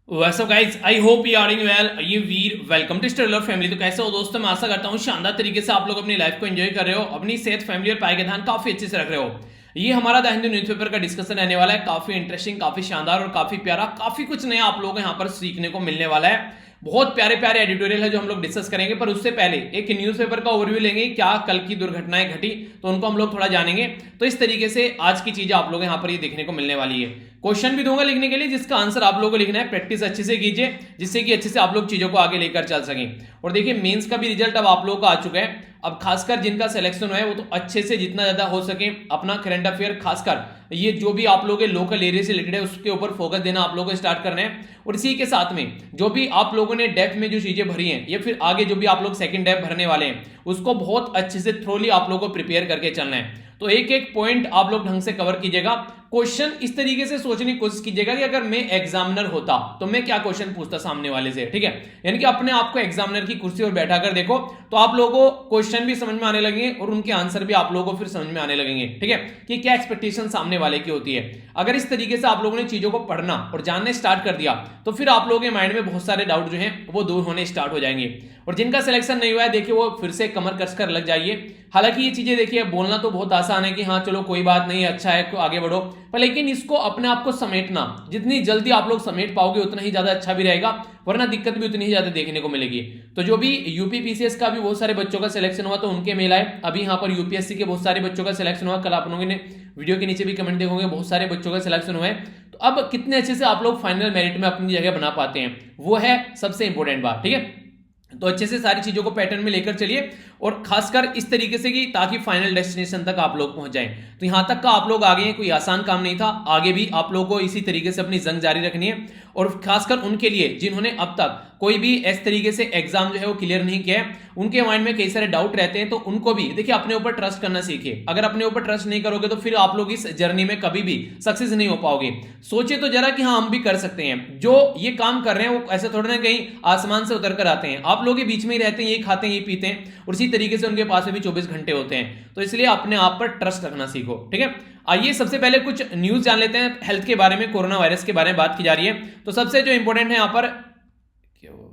वैसे guys I hope you are doing well. ये Veer welcome to Stellar family. तो कैसे हो दोस्तों, मैं आशा करता हूँ शानदार तरीके से आप लोग अपनी लाइफ को एंजॉय कर रहे हो, अपनी सेहत, फैमिली और पाई का ध्यान काफी अच्छे से रख रहे हो। ये हमारा द हिंदू न्यूज़पेपर का डिस्कशन रहने वाला है, काफी इंटरेस्टिंग, काफी शानदार और काफी प्यारा, काफी कुछ नया आप लोगों को यहाँ पर सीखने को मिलने वाला है। बहुत प्यारे प्यारे एडिटोरियल है जो हम लोग डिस्कस करेंगे, पर उससे पहले एक न्यूज़पेपर का ओवरव्यू लेंगे, क्या कल की दुर्घटनाएं घटी तो उनको हम लोग थोड़ा जानेंगे। तो इस तरीके से आज की चीजें आप लोग यहाँ पर ये देखने को मिलने वाली है। क्वेश्चन भी दूंगा लिखने के लिए, जिसका आंसर आप लोगों को लिखना है। प्रैक्टिस अच्छे से कीजिए जिससे कि अच्छे से आप लोग चीजों को आगे लेकर चल सकें। और देखिए मेंस का भी रिजल्ट अब आप लोगों का आ चुका है। अब खासकर जिनका सिलेक्शन हुआ है वो तो अच्छे से जितना ज्यादा हो सके अपना करंट अफेयर, खासकर ये जो भी आप लोगों के लोकल एरिया से रिलेटेड है उसके ऊपर फोकस देना आप लोगों को स्टार्ट करना है। और इसी के साथ में जो भी आप लोगों ने डेप्थ में जो चीजें भरी हैं या फिर आगे जो भी आप लोग सेकंड डेप्थ भरने वाले हैं उसको बहुत अच्छे से थ्रोली आप लोगों को प्रिपेयर करके चलना है। तो एक एक पॉइंट आप लोग ढंग से कवर कीजिएगा। क्वेश्चन इस तरीके से सोचने की कोशिश कीजिएगा कि अगर मैं एग्जामिनर होता तो मैं क्या क्वेश्चन पूछता सामने वाले से, ठीक है। यानी कि अपने आप को एग्जामिनर की कुर्सी पर बैठा कर देखो तो आप लोगों को क्वेश्चन भी समझ में आने लगेंगे और उनके आंसर भी आप लोगों को फिर समझ में आने लगेंगे, ठीक है, कि क्या एक्सपेक्टेशन सामने वाले की होती है। अगर इस तरीके से आप लोगों ने चीजों को पढ़ना और जानने स्टार्ट कर दिया तो फिर आप लोगों के माइंड में बहुत सारे डाउट जो हैं वो दूर होने स्टार्ट हो जाएंगे। और जिनका सिलेक्शन नहीं हुआ है देखिए वो फिर से कमर कस कर लग जाइए। हालांकि ये चीजें देखिए बोलना तो बहुत आसान है कि हाँ चलो कोई बात नहीं, अच्छा है, आगे बढ़ो, पर लेकिन इसको अपने आप को समेटना जितनी जल्दी आप लोग समेट पाओगे उतना ही ज्यादा अच्छा भी रहेगा, वरना दिक्कत भी उतनी ही ज्यादा देखने को मिलेगी। तो जो भी यूपी पीसीएस का भी बहुत सारे बच्चों का सिलेक्शन हुआ तो उनके मेल आए, अभी यहाँ पर यूपीएससी के बहुत सारे बच्चों का सिलेक्शन हुआ, कल आप लोगों ने वीडियो के नीचे भी कमेंट देखोगे बहुत सारे बच्चों का सिलेक्शन हुआ है। तो अब कितने अच्छे से आप लोग फाइनल मेरिट में अपनी जगह बना पाते हैं वो है सबसे इंपॉर्टेंट बात, ठीक है। तो अच्छे से सारी चीजों को पैटर्न में लेकर चलिए और खासकर इस तरीके से कि ताकि फाइनल डेस्टिनेशन तक आप लोग पहुंच जाएं। तो यहां तक का आप लोग आगे हैं, कोई आसान काम नहीं था, आगे भी आप लोगों को इसी तरीके से अपनी जंग जारी रखनी है। और खासकर उनके लिए जिन्होंने अब तक कोई भी इस तरीके से एग्जाम जो है वो क्लियर नहीं किया है, उनके माइंड में कई सारे डाउट रहते हैं, तो उनको भी देखिए अपने ऊपर ट्रस्ट करना सीखिए। अगर अपने ऊपर ट्रस्ट नहीं करोगे तो फिर आप लोग इस जर्नी में कभी भी सक्सेस नहीं हो पाओगे। सोचे तो जरा कि हाँ हम भी कर सकते हैं, जो ये काम कर रहे हैं वो ऐसे थोड़ा ना कहीं आसमान से उतर कर आते हैं, आप लोग के बीच में ही रहते हैं, ये खाते हैं, ये पीते हैं और इसी तरीके से उनके पास में भी 24 घंटे होते हैं। तो इसलिए अपने आप पर ट्रस्ट रखना सीखो, ठीक है। आइए सबसे पहले कुछ न्यूज जान लेते हैं हेल्थ के बारे में, कोरोना वायरस के बारे में बात की जा रही है। तो सबसे जो इंपॉर्टेंट है यहाँ पर क्या वो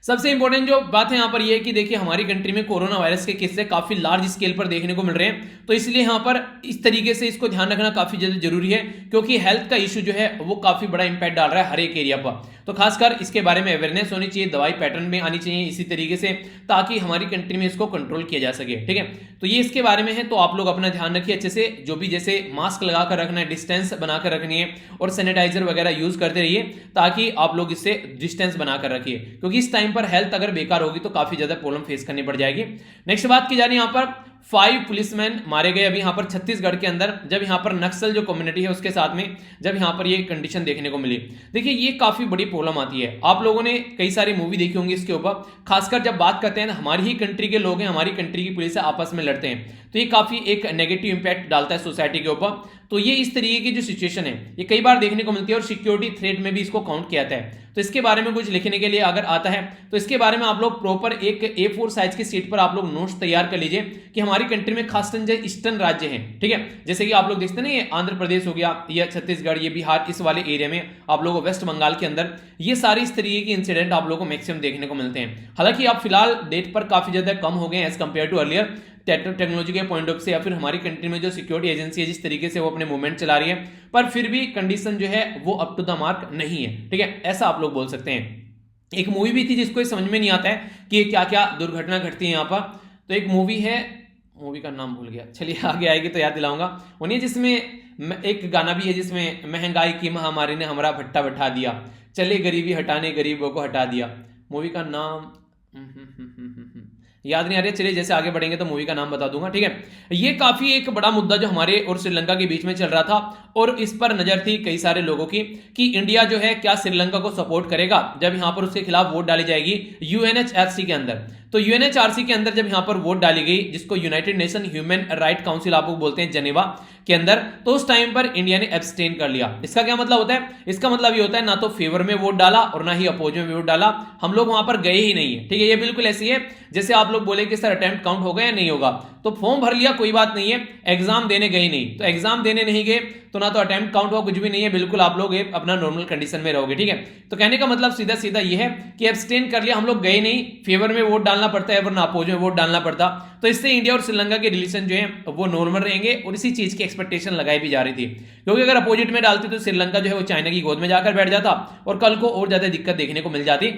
सबसे इंपॉर्टेंट जो बात है यहाँ पर यह है कि देखिए हमारी कंट्री में कोरोना वायरस के केसेस काफी लार्ज स्केल पर देखने को मिल रहे हैं। तो इसलिए यहाँ पर इस तरीके से इसको ध्यान रखना काफी ज्यादा जरूरी है, क्योंकि हेल्थ का इशू जो है वो काफी बड़ा इंपैक्ट डाल रहा है हर एक एरिया पर। तो खासकर इसके बारे में अवेयरनेस होनी चाहिए, दवाई पैटर्न में आनी चाहिए इसी तरीके से, ताकि हमारी कंट्री में इसको कंट्रोल किया जा सके, ठीक है। तो ये इसके बारे में है, तो आप लोग अपना ध्यान रखिए अच्छे से, जो भी जैसे मास्क लगाकर रखना है, डिस्टेंस बनाकर रखनी है और सैनिटाइजर वगैरह यूज करते रहिए ताकि आप लोग इससे डिस्टेंस बनाकर रखिए, क्योंकि इस टाइम पर हेल्थ अगर बेकार होगी तो काफी ज्यादा प्रॉब्लम फेस करनी पड़ जाएगी। नेक्स्ट बात की जा रही है यहाँ पर 5 पुलिसमैन मारे गए अभी यहाँ पर छत्तीसगढ़ के अंदर, जब यहाँ पर नक्सल जो कम्युनिटी है उसके साथ में जब यहाँ पर ये कंडीशन देखने को मिली। देखिए ये काफी बड़ी प्रॉब्लम आती है, आप लोगों ने कई सारी मूवी देखी होंगी इसके ऊपर, खासकर जब बात करते हैं हमारी ही कंट्री के लोग हैं, हमारी कंट्री की पुलिस आपस में लड़ते हैं, तो ये काफी एक नेगेटिव इंपैक्ट डालता है सोसाइटी के ऊपर। तो ये इस तरीके की जो सिचुएशन है ये कई बार देखने को मिलती है और सिक्योरिटी थ्रेट में भी इसको काउंट किया जाता है। तो इसके बारे में कुछ लिखने के लिए अगर आता है तो इसके बारे में आप लोग प्रॉपर एक A4 साइज की शीट पर आप लोग नोट्स तैयार कर लीजिए कि हमारी कंट्री में खासकर जो ईस्टर्न राज्य हैं, ठीक है, जैसे कि आप लोग देखते हैं ना ये आंध्र प्रदेश हो गया, या छत्तीसगढ़, ये बिहार, इस वाले एरिया में आप लोगों को वेस्ट बंगाल के अंदर ये सारी इस तरीके के इंसिडेंट आप लोगों को मैक्सिमम देखने को मिलते हैं। हालांकि आप फिलहाल डेट पर काफी ज्यादा कम हो गए as compare to earlier, technology के पॉइंट ऑफ से या फिर हमारी कंट्री में जो सिक्योरिटी एजेंसी है जिस तरीके से वो अपने मूवमेंट चला रही है, पर फिर भी कंडीशन जो है वो अप टू द मार्क नहीं है, ठीक है, ऐसा आप लोग बोल सकते हैं। एक मूवी भी थी जिसको समझ में नहीं आता है कि क्या क्या दुर्घटना घटती है यहाँ पर, तो एक मूवी है, मूवी का नाम भूल गया, चलिए आगे आएगी तो याद दिलाऊंगा उन्हें, जिसमें एक गाना भी है जिसमें महंगाई की महामारी ने हमारा भट्टा बैठा दिया, चले गरीबी हटाने गरीबों को हटा दिया। मूवी का नाम याद नहीं आ रही, चलिए जैसे आगे बढ़ेंगे तो मूवी का नाम बता दूंगा, ठीक है। ये काफी एक बड़ा मुद्दा जो हमारे और श्रीलंका के बीच में चल रहा था और इस पर नजर थी कई सारे लोगों की कि इंडिया जो है क्या श्रीलंका को सपोर्ट करेगा जब यहां पर उसके खिलाफ वोट डाली जाएगी यूएनएचआरसी के अंदर। तो यूएनएचआरसी के अंदर जब यहां पर वोट डाली गई, जिसको United nation human right council आप लोग बोलते हैं, जेनेवा के अंदर, तो उस टाइम पर इंडिया ने एब्सटेन कर लिया। इसका क्या मतलब होता है? इसका मतलब ये होता है ना तो फेवर में वोट डाला और ना ही अपोज में वोट डाला, हम लोग वहां पर गए ही नहीं है, ठीक है। ये बिल्कुल ऐसी है जैसे आप लोग बोले कि सर अटेम्प्ट काउंट होगा या नहीं होगा, तो तो फॉर्म भर लिया, कोई बात नहीं है, एग्जाम देने गए नहीं, तो एग्जाम देने नहीं गए तो ना तो अटेम्प्ट काउंट हुआ, कुछ भी नहीं है, बिल्कुल आप लोग अपना नॉर्मल कंडीशन में रहोगे। ठीक है, तो कहने का मतलब सीधा सीधा ये है कि एब्सटेन कर लिया, हम लोग गए नहीं, फेवर में वोट डालना पड़ता है वरना अपोज में वोट डालना पड़ता, तो इससे इंडिया और श्रीलंका के रिलेशन जो है वो नॉर्मल रहेंगे और इसी चीज की एक्सपेक्टेशन लगाई भी जा रही थी, क्योंकि अगर अपोजिट में डालते तो श्रीलंका जो है वो चाइना की गोद में जाकर बैठ जाता और कल को और ज्यादा दिक्कत देखने को मिल जाती।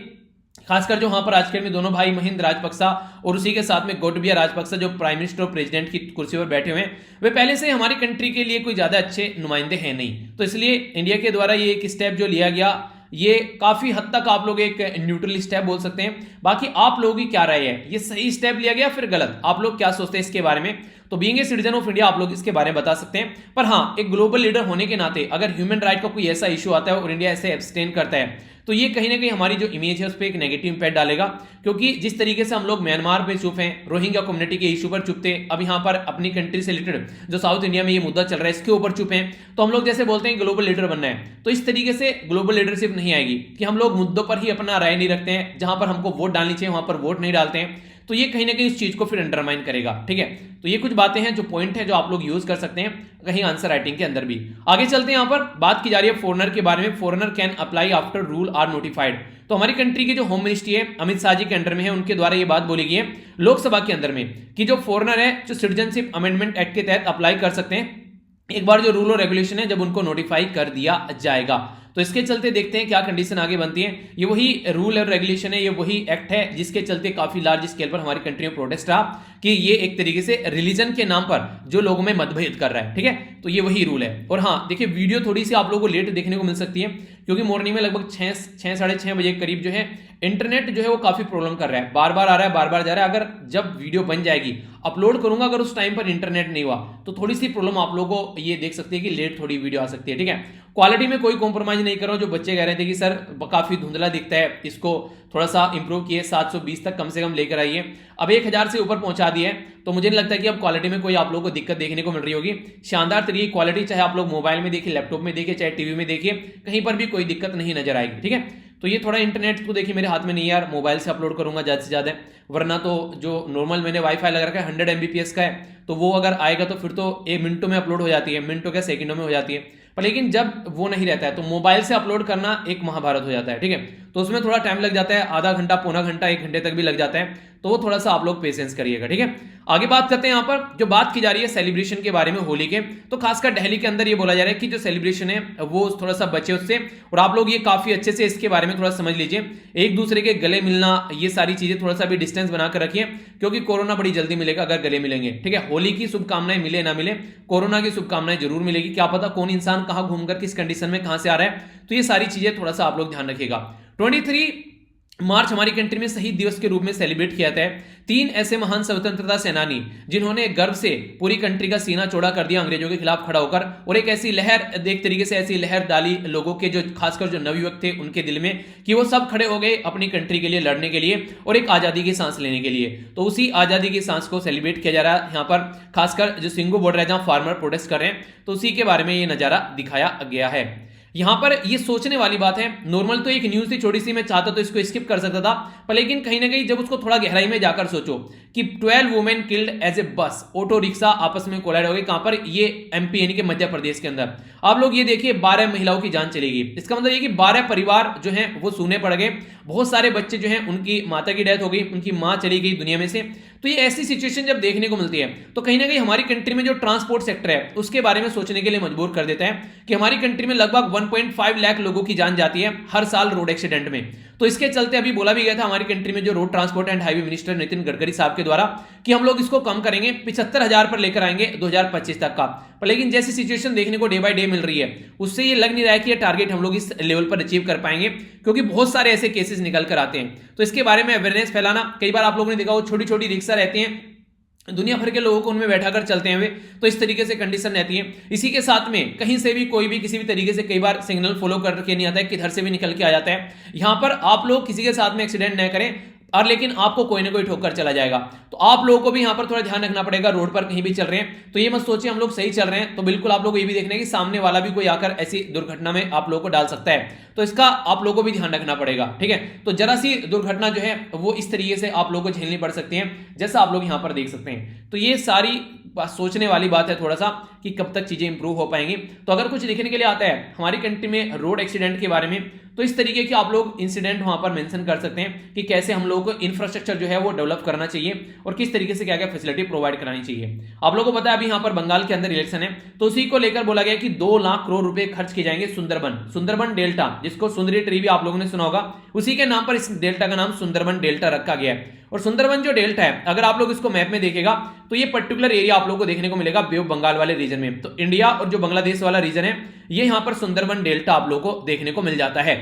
खासकर जो वहां पर आजकल में दोनों भाई महिंद राजपक्सा और उसी के साथ में गोटबिया राजपक्सा जो प्राइम मिनिस्टर और प्रेसिडेंट की कुर्सी पर बैठे हुए हैं, वे पहले से हमारी कंट्री के लिए कोई ज्यादा अच्छे नुमाइंदे हैं नहीं, तो इसलिए इंडिया के द्वारा ये एक स्टेप जो लिया गया ये काफी हद तक आप लोग एक न्यूट्रल स्टेप बोल सकते हैं। बाकी आप लोगों की क्या राय है, ये सही स्टेप लिया गया फिर गलत, आप लोग क्या सोचते हैं इसके बारे में? तो being a citizen of India आप लोग इसके बारे में बता सकते हैं। पर हाँ, एक ग्लोबल लीडर होने के नाते अगर ह्यूमन राइट का कोई ऐसा इशू आता है और इंडिया ऐसे एब्सटेन करता है तो ये कहीं ना कहीं हमारी जो इमेज है उस पर एक नेगेटिव इंपैक्ट डालेगा, क्योंकि जिस तरीके से हम लोग म्यांमार पे चुप हैं, रोहिंग्या कम्युनिटी के इशू पर चुप थे, अब यहाँ पर अपनी कंट्री से रिलेटेड जो साउथ इंडिया में ये मुद्दा चल रहा है इसके ऊपर चुप हैं, तो हम लोग जैसे बोलते हैं ग्लोबल लीडर बनना है, तो इस तरीके से ग्लोबल लीडरशिप नहीं आएगी कि हम लोग मुद्दों पर ही अपना राय नहीं रखते हैं, जहां पर हमको वोट डालनी चाहिए वहां पर वोट नहीं डालते हैं, तो ये कहीं ना कहीं इस चीज को फिर अंडरमाइन करेगा। ठीक है, तो ये कुछ बातें हैं जो पॉइंट है जो आप लोग यूज कर सकते हैं कहीं आंसर राइटिंग के अंदर भी। आगे चलते हैं, यहां पर बात की जा रही है फॉरेनर के बारे में, foreigner can apply after rule are notified. तो हमारी कंट्री की जो होम मिनिस्ट्री है अमित शाह जी के अंडर में है, उनके द्वारा ये बात बोली गई है लोकसभा के अंदर में कि जो फॉरेनर है जो सिटीजनशिप अमेंडमेंट एक्ट के तहत अप्लाई कर सकते हैं एक बार जो रूल और रेगुलेशन है जब उनको नोटिफाई कर दिया जाएगा। तो इसके चलते देखते हैं क्या कंडीशन आगे बनती है। ये वही रूल और रेगुलेशन है, ये वही एक्ट है जिसके चलते काफी लार्ज स्केल पर हमारी कंट्री में प्रोटेस्ट रहा कि ये एक तरीके से रिलीजन के नाम पर जो लोगों में मतभेद कर रहा है। ठीक है, तो ये वही रूल है। और हाँ देखिए, वीडियो थोड़ी सी आप लोगों को लेट देखने को मिल सकती है क्योंकि मॉर्निंग में लगभग 6 साढ़े 6 बजे के करीब जो है इंटरनेट जो है वो काफी प्रॉब्लम कर रहा है, बार बार आ रहा है, बार बार जा रहा है। अगर जब वीडियो बन जाएगी अपलोड करूंगा, अगर उस टाइम पर इंटरनेट नहीं हुआ तो थोड़ी सी प्रॉब्लम आप लोगों को ये देख सकती है कि लेट थोड़ी वीडियो आ सकती है। ठीक है, क्वालिटी में कोई कॉम्प्रोमाइज नहीं कर रहा हूं। जो बच्चे कह रहे थे कि सर काफी धुंधला दिखता है, इसको थोड़ा सा इंप्रूव किए, 720 तक कम से कम लेकर आइए, अब 1000 से ऊपर पहुंचा दिए, तो मुझे नहीं लगता कि अब क्वालिटी में कोई आप लोगों को दिक्कत देखने को मिल रही होगी। शानदार तरीके की क्वालिटी, चाहे आप लोग मोबाइल में देखिए, लैपटॉप में देखिए, चाहे टीवी में देखिए, कहीं पर भी कोई दिक्कत नहीं नजर आएगी। ठीक है, तो ये थोड़ा इंटरनेट को देखिए मेरे हाथ में नहीं है यार, मोबाइल से अपलोड करूंगा ज्यादा से ज्यादा, वरना तो जो नॉर्मल मैंने वाईफाई लगा रखा है 100 MBPS का है, तो वो अगर आएगा तो फिर तो 1 मिनटों में अपलोड हो जाती है, मिनटों क्या सेकंडों में हो जाती है। पर लेकिन जब वो नहीं रहता है तो मोबाइल से अपलोड करना एक महाभारत हो जाता है। ठीक है, तो उसमें थोड़ा टाइम लग जाता है, आधा घंटा, पौना घंटा, 1 घंटे तक भी लग जाता है, तो वो थोड़ा सा आप लोग पेशेंस करिएगा। ठीक है, आगे बात करते हैं। यहाँ पर जो बात की जा रही है सेलिब्रेशन के बारे में होली के, तो खासकर दिल्ली के अंदर ये बोला जा रहा है कि जो सेलिब्रेशन है वो थोड़ा सा बचे उससे, और आप लोग ये काफी अच्छे से इसके बारे में थोड़ा समझ लीजिए, एक दूसरे के गले मिलना, ये सारी चीजें थोड़ा सा भी डिस्टेंस बनाकर रखिए, क्योंकि कोरोना बड़ी जल्दी मिलेगा अगर गले मिलेंगे। ठीक है, होली की शुभकामनाएं मिले ना मिले, कोरोना की शुभकामनाएं जरूर मिलेगी, क्या पता कौन इंसान कहां घूमकर किस कंडीशन में कहां से आ रहा है, तो ये सारी चीजें थोड़ा सा आप लोग ध्यान रखिएगा। 23 मार्च हमारी कंट्री में शहीद दिवस के रूप में सेलिब्रेट किया जाता है। 3 ऐसे महान स्वतंत्रता सेनानी जिन्होंने गर्व से पूरी कंट्री का सीना चौड़ा कर दिया अंग्रेजों के खिलाफ खड़ा होकर, और एक ऐसी लहर, एक तरीके से ऐसी लहर डाली लोगों के, जो खासकर जो नवयुवक थे उनके दिल में, कि वो सब खड़े हो गए अपनी कंट्री के लिए लड़ने के लिए और एक आजादी की सांस लेने के लिए। तो उसी आजादी की सांस को सेलिब्रेट किया जा रहा है यहाँ पर, खासकर जो सिंगू बॉर्डर है जहां फार्मर प्रोटेस्ट कर रहे हैं, तो उसी के बारे में ये नजारा दिखाया गया है। यहां पर ये सोचने वाली बात है, नॉर्मल तो एक न्यूज थी छोटी सी, मैं चाहता तो इसको स्किप कर सकता था, पर लेकिन कहीं ना कहीं जब उसको थोड़ा गहराई में जाकर सोचो कि 12 वुमेन किल्ड एज ए बस, ऑटो रिक्शा आपस में कोलाइड हो गई, कहां पर, ये एमपी यानी कि मध्य प्रदेश के अंदर। आप लोग ये देखिए 12 महिलाओं की जान चलेगी, इसका मतलब ये कि 12 परिवार जो हैं वो सूने पड़ गए, बहुत सारे बच्चे जो हैं उनकी माता की डेथ हो गई, उनकी मां चली गई दुनिया में से। तो ये ऐसी सिचुएशन जब देखने को मिलती है तो कहीं ना कहीं हमारी कंट्री में जो ट्रांसपोर्ट सेक्टर है उसके बारे में सोचने के लिए मजबूर कर देता है कि हमारी कंट्री में लगभग 1.5 लाख लोगों की जान जाती है हर साल रोड एक्सीडेंट में। तो इसके चलते अभी बोला भी गया था हमारी कंट्री में जो road transport and highway minister Nitin Gadkari साहब के द्वारा कि हम लोग इसको कम करेंगे, 75,000 पर लेकर आएंगे 2025 तक का। पर लेकिन जैसी सिचुएशन देखने को डे बाय डे मिल रही है उससे ये लग नहीं रहा है कि ये टारगेट हम लोग इस लेवल पर अचीव कर पाएंगे, क्योंकि बहुत सारे ऐसे केसेस निकल कर आते हैं। तो इसके बारे में अवेयरनेस फैलाना, कई बार आप लोगों ने देखा वो छोटी छोटी रिक्शा रहती हैं, दुनिया भर के लोगों को उनमें बैठाकर चलते हैं वे, तो इस तरीके से कंडीशन रहती है। इसी के साथ में कहीं से भी कोई भी किसी भी तरीके से कई बार सिग्नल फॉलो करके नहीं आता है, किधर से भी निकल के आ जाता है। यहां पर आप लोग किसी के साथ में एक्सीडेंट न करें, और लेकिन आपको कोई ना कोई ठोकर चला जाएगा। तो आप लोगों को भी यहां पर थोड़ा ध्यान रखना पड़ेगा। रोड पर कहीं भी चल रहे हैं तो ये मत सोचिए हम लोग सही चल रहे हैं, तो बिल्कुल आप लोग ये भी देखना है कि सामने वाला भी कोई आकर ऐसी दुर्घटना में आप लोगों को डाल सकता है, तो इसका आप लोगों को भी ध्यान रखना पड़ेगा। ठीक है, तो जरा सी दुर्घटना जो है वो इस तरीके से आप लोगों को झेलनी पड़ सकती है, जैसा आप लोग यहां पर देख सकते हैं। तो ये सारी सोचने वाली बात है थोड़ा सा कि कब तक चीजें इंप्रूव हो पाएंगी। तो अगर कुछ लिखने के लिए आता है हमारी कंट्री में रोड एक्सीडेंट के बारे में, तो इस तरीके के आप लोग इंसिडेंट वहां पर मेंशन कर सकते हैं कि कैसे हम लोगों को इंफ्रास्ट्रक्चर जो है वो डेवलप करना चाहिए और किस तरीके से क्या क्या फैसिलिटी प्रोवाइड करानी चाहिए। आप लोगों को पता है अभी यहां पर बंगाल के अंदर इलेक्शन है, तो उसी को लेकर बोला गया कि 2 लाख करोड़ रुपए खर्च किए जाएंगे सुंदरबन डेल्टा, जिसको सुंदरी ट्री भी आप लोगों ने सुना होगा, उसी के नाम पर इस डेल्टा का नाम सुंदरबन डेल्टा रखा गया है। और सुंदरबन जो डेल्टा है, अगर आप लोग इसको मैप में देखेगा तो ये पर्टिकुलर एरिया आप लोगों को देखने को मिलेगा बे ऑफ बंगाल वाले रीजन में। तो इंडिया और जो बांग्लादेश वाला रीजन है, ये यहां पर सुंदरबन डेल्टा आप लोगों को देखने को मिल जाता है।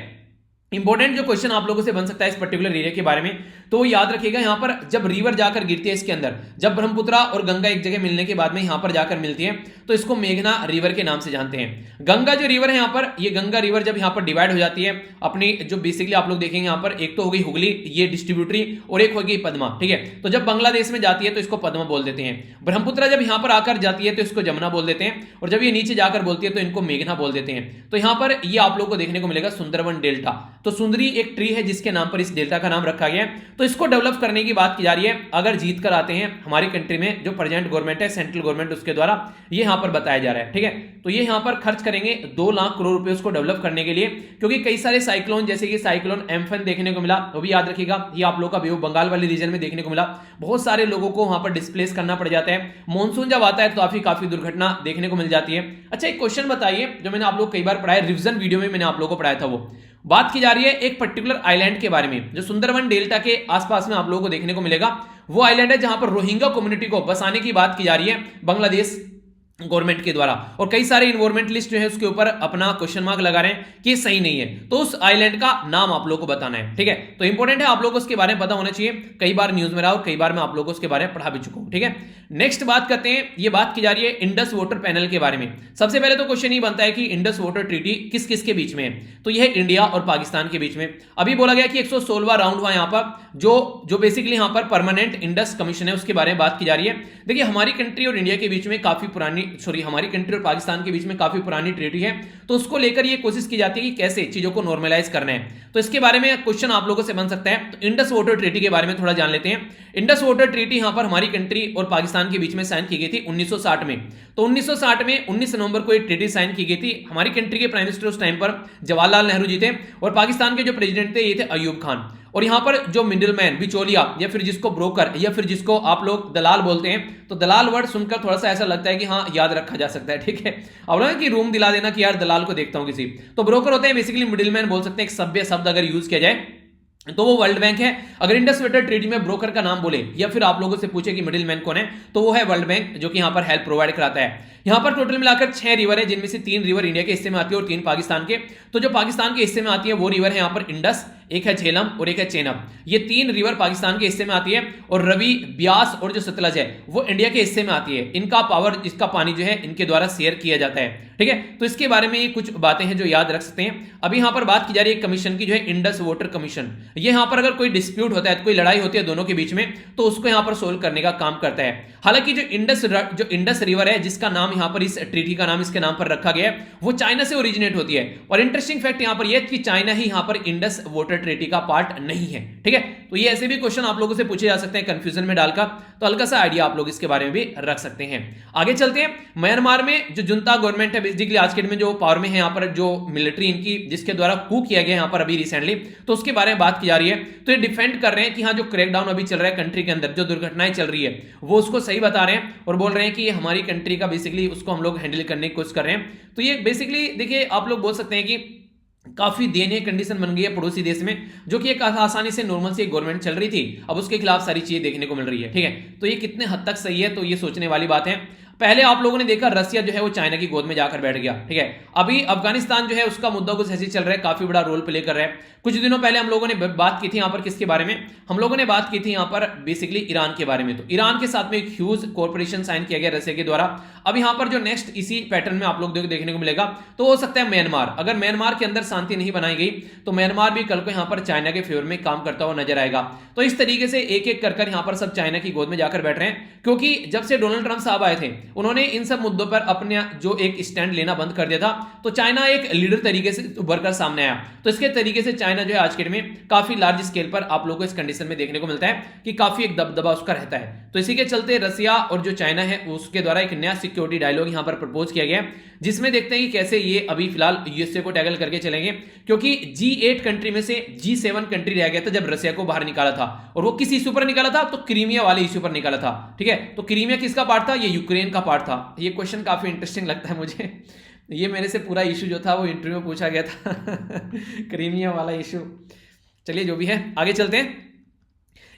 इंपॉर्टेंट जो क्वेश्चन आप लोगों से बन सकता है इस पर्टिकुलर एरिया के बारे में, तो याद रखिएगा यहां पर जब रिवर जाकर गिरती है इसके अंदर, जब ब्रह्मपुत्रा और गंगा एक जगह मिलने के बाद में यहां पर जाकर मिलती है, तो इसको मेघना रिवर के नाम से जानते हैं। गंगा जो रिवर है यहां पर, ये गंगा रिवर जब यहां पर डिवाइड हो जाती है अपनी, जो बेसिकली आप लोग देखेंगे यहां पर एक तो होगी हुगली, ये डिस्ट्रीब्यूटरी, और एक होगी पद्मा। ठीक है, तो जब बांग्लादेश में जाती है तो इसको पद्मा बोल देते हैं। ब्रह्मपुत्रा जब यहां पर आकर जाती है तो इसको जमुना बोल देते हैं, और जब ये नीचे जाकर बोलती है तो इनको मेघना बोल देते हैं। तो यहां पर ये आप लोग को देखने को मिलेगा सुंदरबन डेल्टा। तो सुंदरी एक ट्री है जिसके नाम पर इस डेल्टा का नाम रखा गया है। तो इसको डेवलप करने की बात की जा रही है। अगर जीत कर आते हैं हमारी कंट्री में, जो प्रेजेंट गवर्नमेंट है, सेंट्रल गवर्नमेंट, उसके द्वारा ये यहां पर बताया जा रहा है। ठीक है, तो ये यहां पर खर्च करेंगे 2 लाख करोड़ रुपए उसको डेवलप करने के लिए, क्योंकि कई सारे साइक्लोन, जैसे कि साइक्लोन एम्फन देखने को मिला, वो भी याद रखिएगा, ये आप लोग का बे ऑफ बंगाल वाले रीजन में देखने को मिला। बहुत सारे लोगों को वहां पर डिस्प्लेस करना पड़ जाता है। मॉनसून जब आता है तो काफी दुर्घटना देखने को मिल जाती है। अच्छा, एक क्वेश्चन बताइए जो मैंने आप लोग कई बार पढ़ाया, रिविजन वीडियो में मैंने आप लोगों को पढ़ाया था, वो बात की जा रही है एक पर्टिकुलर आइलैंड के बारे में जो सुंदरबन डेल्टा के आसपास में आप लोगों को देखने को मिलेगा। वो आइलैंड है जहां पर रोहिंग्या कम्युनिटी को बसाने की बात की जा रही है बांग्लादेश गवर्नमेंट के द्वारा, और कई सारे इन्वायरमेंटलिस्ट जो है उसके ऊपर अपना क्वेश्चन मार्क लगा रहे हैं कि सही नहीं है। तो उस आइलैंड का नाम आप लोगों को बताना है। ठीक है, तो इंपॉर्टेंट है, आप लोगों को उसके बारे में पता होना चाहिए। कई बार न्यूज में रहा और कई बार मैं आप लोगों को उसके बारे में पढ़ा भी चुका हूं। ठीक है, नेक्स्ट बात करते हैं, ये बात की जा रही है इंडस वाटर पैनल के बारे में। सबसे पहले तो क्वेश्चन ही बनता है कि इंडस वाटर ट्रीटी किस किस के बीच में है, तो यह इंडिया और पाकिस्तान के बीच में। अभी बोला गया कि 116वां राउंड हुआ यहां पर, जो बेसिकली यहां पर परमानेंट इंडस कमीशन है उसके बारे में बात की जा रही है। देखिए, हमारी कंट्री और इंडिया के बीच में काफी पुरानी, हमारी कंट्री और पाकिस्तान के बीच में काफी पुरानी ट्रीटी है, तो उसको लेकर ये कोशिश की जाती है कि कैसे चीजों को नॉर्मलाइज करना है। तो इसके बारे में क्वेश्चन आप लोगों से बन सकता है। तो इंडस वाटर ट्रीटी के बारे में थोड़ा जान लेते हैं। इंडस वाटर ट्रीटी यहां पर हमारी कंट्री और पाकिस्तान के बीच में साइन की गई थी 1960 में। तो 1960 में 19 नवंबर को ये ट्रीटी साइन की गई थी। हमारी कंट्री के प्राइम मिनिस्टर उस टाइम पर जवाहरलाल नेहरू जी थे, और पाकिस्तान के जो प्रेसिडेंट थे ये थे अयूब खान। और यहां पर जो मिडिलमैन, बिचौलिया, या फिर जिसको ब्रोकर, या फिर जिसको आप लोग दलाल बोलते हैं, तो दलाल वर्ड सुनकर थोड़ा सा ऐसा लगता है कि हाँ याद रखा जा सकता है। ठीक है, अब ना कि रूम दिला देना कि यार दलाल को देखता हूं किसी, तो ब्रोकर होते हैं बेसिकली, मिडिलमैन बोल सकते हैं। एक सभ्य शब्द अगर यूज किया जाए तो वो वर्ल्ड बैंक है। अगर इंडस वाटर ट्रीटी में ब्रोकर का नाम बोले या फिर आप लोगों से पूछे कि मिडिलमैन कौन है, तो वो है वर्ल्ड बैंक, जो कि यहां पर हेल्प प्रोवाइड कराता है। यहां पर टोटल मिलाकर 6 रिवर है, जिनमें से 3 रिवर इंडिया के हिस्से में आती है और 3 पाकिस्तान के। तो जो पाकिस्तान के हिस्से में आती है वो रिवर है यहां पर इंडस, एक है झेलम और एक है चेनाब। ये 3 रिवर पाकिस्तान के हिस्से में आती है, और रवि, ब्यास और जो सतलज है वो इंडिया के हिस्से में आती है। इनका पावर, इसका पानी जो है इनके द्वारा शेयर किया जाता है। ठीक है, तो इसके बारे में ये कुछ बातें हैं जो याद रख सकते हैं। अभी यहां पर बात की जा रही है कमीशन की, जो है इंडस वाटर कमीशन। ये यहां पर अगर कोई डिस्प्यूट होता है, कोई लड़ाई होती है दोनों के बीच में, तो उसको यहां पर सोल्व करने का काम करता है। हालांकि जो इंडस रिवर है, जिसका नाम यहां पर इस ट्रीटी का नाम इसके नाम पर रखा गया है, वो चाइना से ओरिजिनेट होती है। और इंटरेस्टिंग फैक्ट यहां पर यह कि चाइना ही यहां पर इंडस वाटर ट्रीटी का पार्ट नहीं है। ठीक है, तो ये ऐसे भी क्वेश्चन आप लोगों से पूछे जा सकते हैं कंफ्यूजन में डालकर, तो हल्का सा आइडिया आप लोग इसके बारे में भी रख सकते हैं। आगे चलते हैं। म्यांमार में जो जुंता गवर्नमेंट है, बेसिकली आज के दिन में जो पावर में है यहां पर, जो मिलिट्री इनकी, जिसके द्वारा कू किया गया यहां पर अभी रिसेंटली, तो उसके बारे में बात की जा रही है। तो ये डिफेंड कर रहे हैं कि हाँ, जो क्रैकडाउन अभी चल रहा है कंट्री के अंदर, जो दुर्घटनाएं चल रही है, वो उसको सही बता रहे हैं और बोल रहे हैं कि हमारी कंट्री का बेसिकली उसको हम लोग हैंडल करने की कोशिश कर रहे हैं। तो ये बेसिकली देखिए, आप लोग बोल सकते हैं कि काफी दयनीय कंडीशन बन गई है पड़ोसी देश में, जो कि एक आसानी से नॉर्मल से एक गवर्नमेंट चल रही थी, अब उसके खिलाफ सारी चीजें देखने को मिल रही है। ठीक है, तो ये कितने हद तक सही है, तो ये सोचने वाली बात है। पहले आप लोगों ने देखा रसिया जो है वो चाइना की गोद में जाकर बैठ गया, ठीक है। अभी अफगानिस्तान जो है उसका मुद्दा कुछ ऐसे चल रहा है, काफी बड़ा रोल प्ले कर रहा है। कुछ दिनों पहले हम लोगों ने बात की थी यहाँ पर किसके बारे में, हम लोगों ने बात की थी यहाँ पर बेसिकली ईरान के बारे में। तो ईरान के साथ में एक ह्यूज कॉर्पोरेशन साइन किया गया रसिया के द्वारा। अब यहाँ पर जो नेक्स्ट इसी पैटर्न में आप लोग देखने को मिलेगा तो हो सकता है म्यांमार, अगर म्यांमार के अंदर शांति नहीं बनाई गई तो म्यांमार भी कल को यहाँ पर चाइना के फेवर में काम करता हुआ नजर आएगा। तो इस तरीके से एक एक कर यहाँ पर सब चाइना की गोद में जाकर बैठ रहे हैं, क्योंकि जब से डोनाल्ड ट्रंप साहब आए थे उन्होंने इन सब मुद्दों पर अपने जो एक स्टैंड लेना बंद कर दिया था, तो चाइना एक लीडर तरीके से उभर कर सामने आया। तो इसके तरीके से चाइना जो है आज के डेट में काफी लार्ज स्केल पर आप लोगों को इस कंडीशन में देखने को मिलता है कि काफी एक दबदबा उसका रहता है। तो इसी के चलते रसिया और जो चाइना है उसके द्वारा एक नया सिक्योरिटी डायलॉग यहां पर प्रपोज किया गया, जिसमें देखते हैं कि कैसे ये अभी फिलहाल यूएसए को टैकल करके चलेंगे, क्योंकि G8 कंट्री में से G7 कंट्री रह गया था जब रसिया को बाहर निकाला था। और वो किस इश्यू पर निकाला था, तो क्रीमिया वाले इश्यू पर निकाला था, ठीक है। तो क्रीमिया किसका पार्ट था, ये यूक्रेन का पार्ट था। ये क्वेश्चन काफी इंटरेस्टिंग लगता है मुझे, ये मेरे से पूरा इशू जो था वो इंटरव्यू में पूछा गया था क्रीमिया वाला इशू। चलिए जो भी है आगे चलते हैं।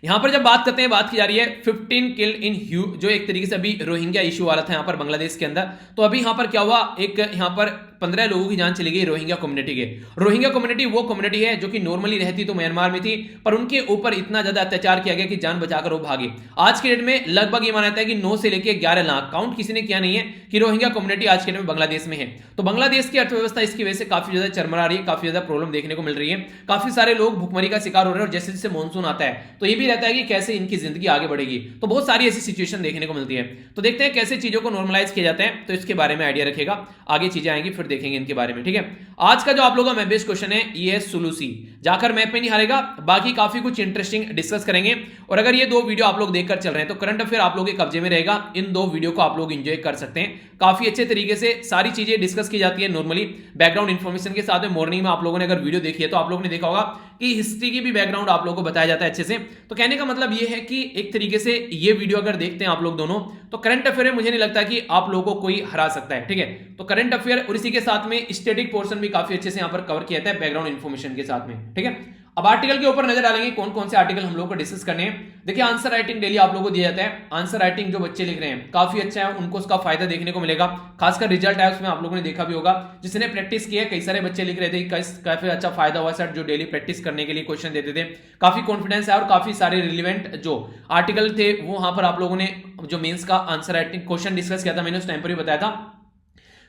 यहां पर जब बात करते हैं, बात की जा रही है 15 किल्ड इन ह्यू, जो एक तरीके से अभी रोहिंग्या इशू वाला था यहां पर बांग्लादेश के अंदर। तो अभी यहां पर क्या हुआ, एक यहां पर 15 लोगों की जान चली गई रोहिंग्या कम्युनिटी के। रोहिंग्या कम्युनिटी वो कम्युनिटी है जो कि नॉर्मली रहती तो म्यांमार में थी, पर उनके ऊपर इतना ज्यादा अत्याचार किया गया कि जान बचाकर वो भागे। आज के डेट में लगभग ये माना जाता है कि 9 से लेकर 11 लाख, काउंट किसी ने किया नहीं है, कि रोहिंग्या कम्युनिटी आज के डेट में बांग्लादेश में है। तो बांग्लादेश की अर्थव्यवस्था इसकी वजह से काफी ज्यादा चरमरा रही है, काफी ज्यादा प्रॉब्लम देखने को मिल रही है। काफी सारे लोग भुखमरी का शिकार हो रहे हैं, और जैसे जैसे मानसून आता है तो ये भी रहता है कि कैसे इनकी जिंदगी आगे बढ़ेगी। तो बहुत सारी ऐसी सिचुएशन देखने को मिलती है। तो देखते हैं कैसे चीजों को नॉर्मलाइज किया जाता है, तो इसके बारे में आइडिया रखेगा। आगे चीजें आएंगी फिर देखेंगे इनके बारे में, ठीक है। आज का जो आप लोगों का मैप बेस्ड क्वेश्चन है ये है सुलूसी, जाकर मैप में नहीं हारेगा, बाकी काफी कुछ इंटरेस्टिंग डिस्कस करेंगे। और अगर ये 2 वीडियो आप लोग देखकर चल रहे हैं तो करंट अफेयर आप लोग के कब्जे में रहेगा, इन 2 वीडियो को आप लोग एंजॉय कर सकते हैं। काफी अच्छे तरीके से सारी चीजें डिस्कस की जाती है नॉर्मली बैकग्राउंड इन्फॉर्मेशन के साथ में। मॉर्निंग में आप लोगों ने अगर वीडियो देखी है तो आप लोगों ने देखा होगा कि हिस्ट्री की भी बैकग्राउंड आप लोगों को बताया जाता है अच्छे से। तो कहने का मतलब ये है कि एक तरीके से ये वीडियो अगर देखते हैं आप लोग दोनों, तो करंट अफेयर में मुझे नहीं लगता कि आप लोगों को कोई हरा सकता है, ठीक है। तो करंट अफेयर और इसी के साथ में स्टैटिक पोर्शन भी काफी अच्छे से यहां पर कवर किया जाता है बैकग्राउंड इन्फॉर्मेशन के साथ में, ठीक है। अब आर्टिकल के ऊपर नजर डालेंगे, कौन कौन से आर्टिकल हम लोग को डिस्कस करने हैं। देखिए आंसर राइटिंग डेली आप लोगों को दिया जाता है। आंसर राइटिंग जो बच्चे लिख रहे हैं काफी अच्छा है, उनको उसका फायदा देखने को मिलेगा। खासकर रिजल्ट है उसमें आप लोगों ने देखा भी होगा, जिसने प्रैक्टिस किया, कई सारे बच्चे लिख रहे थे काफी अच्छा फायदा हुआ सर, जो डेली प्रैक्टिस करने के लिए क्वेश्चन देते थे। काफी कॉन्फिडेंस है और काफी सारे रिलेवेंट जो आर्टिकल थे वो वहां पर आप लोगों ने जो मेंस का आंसर राइटिंग क्वेश्चन डिस्कस किया था, मैंने उस टाइम पर भी बताया था।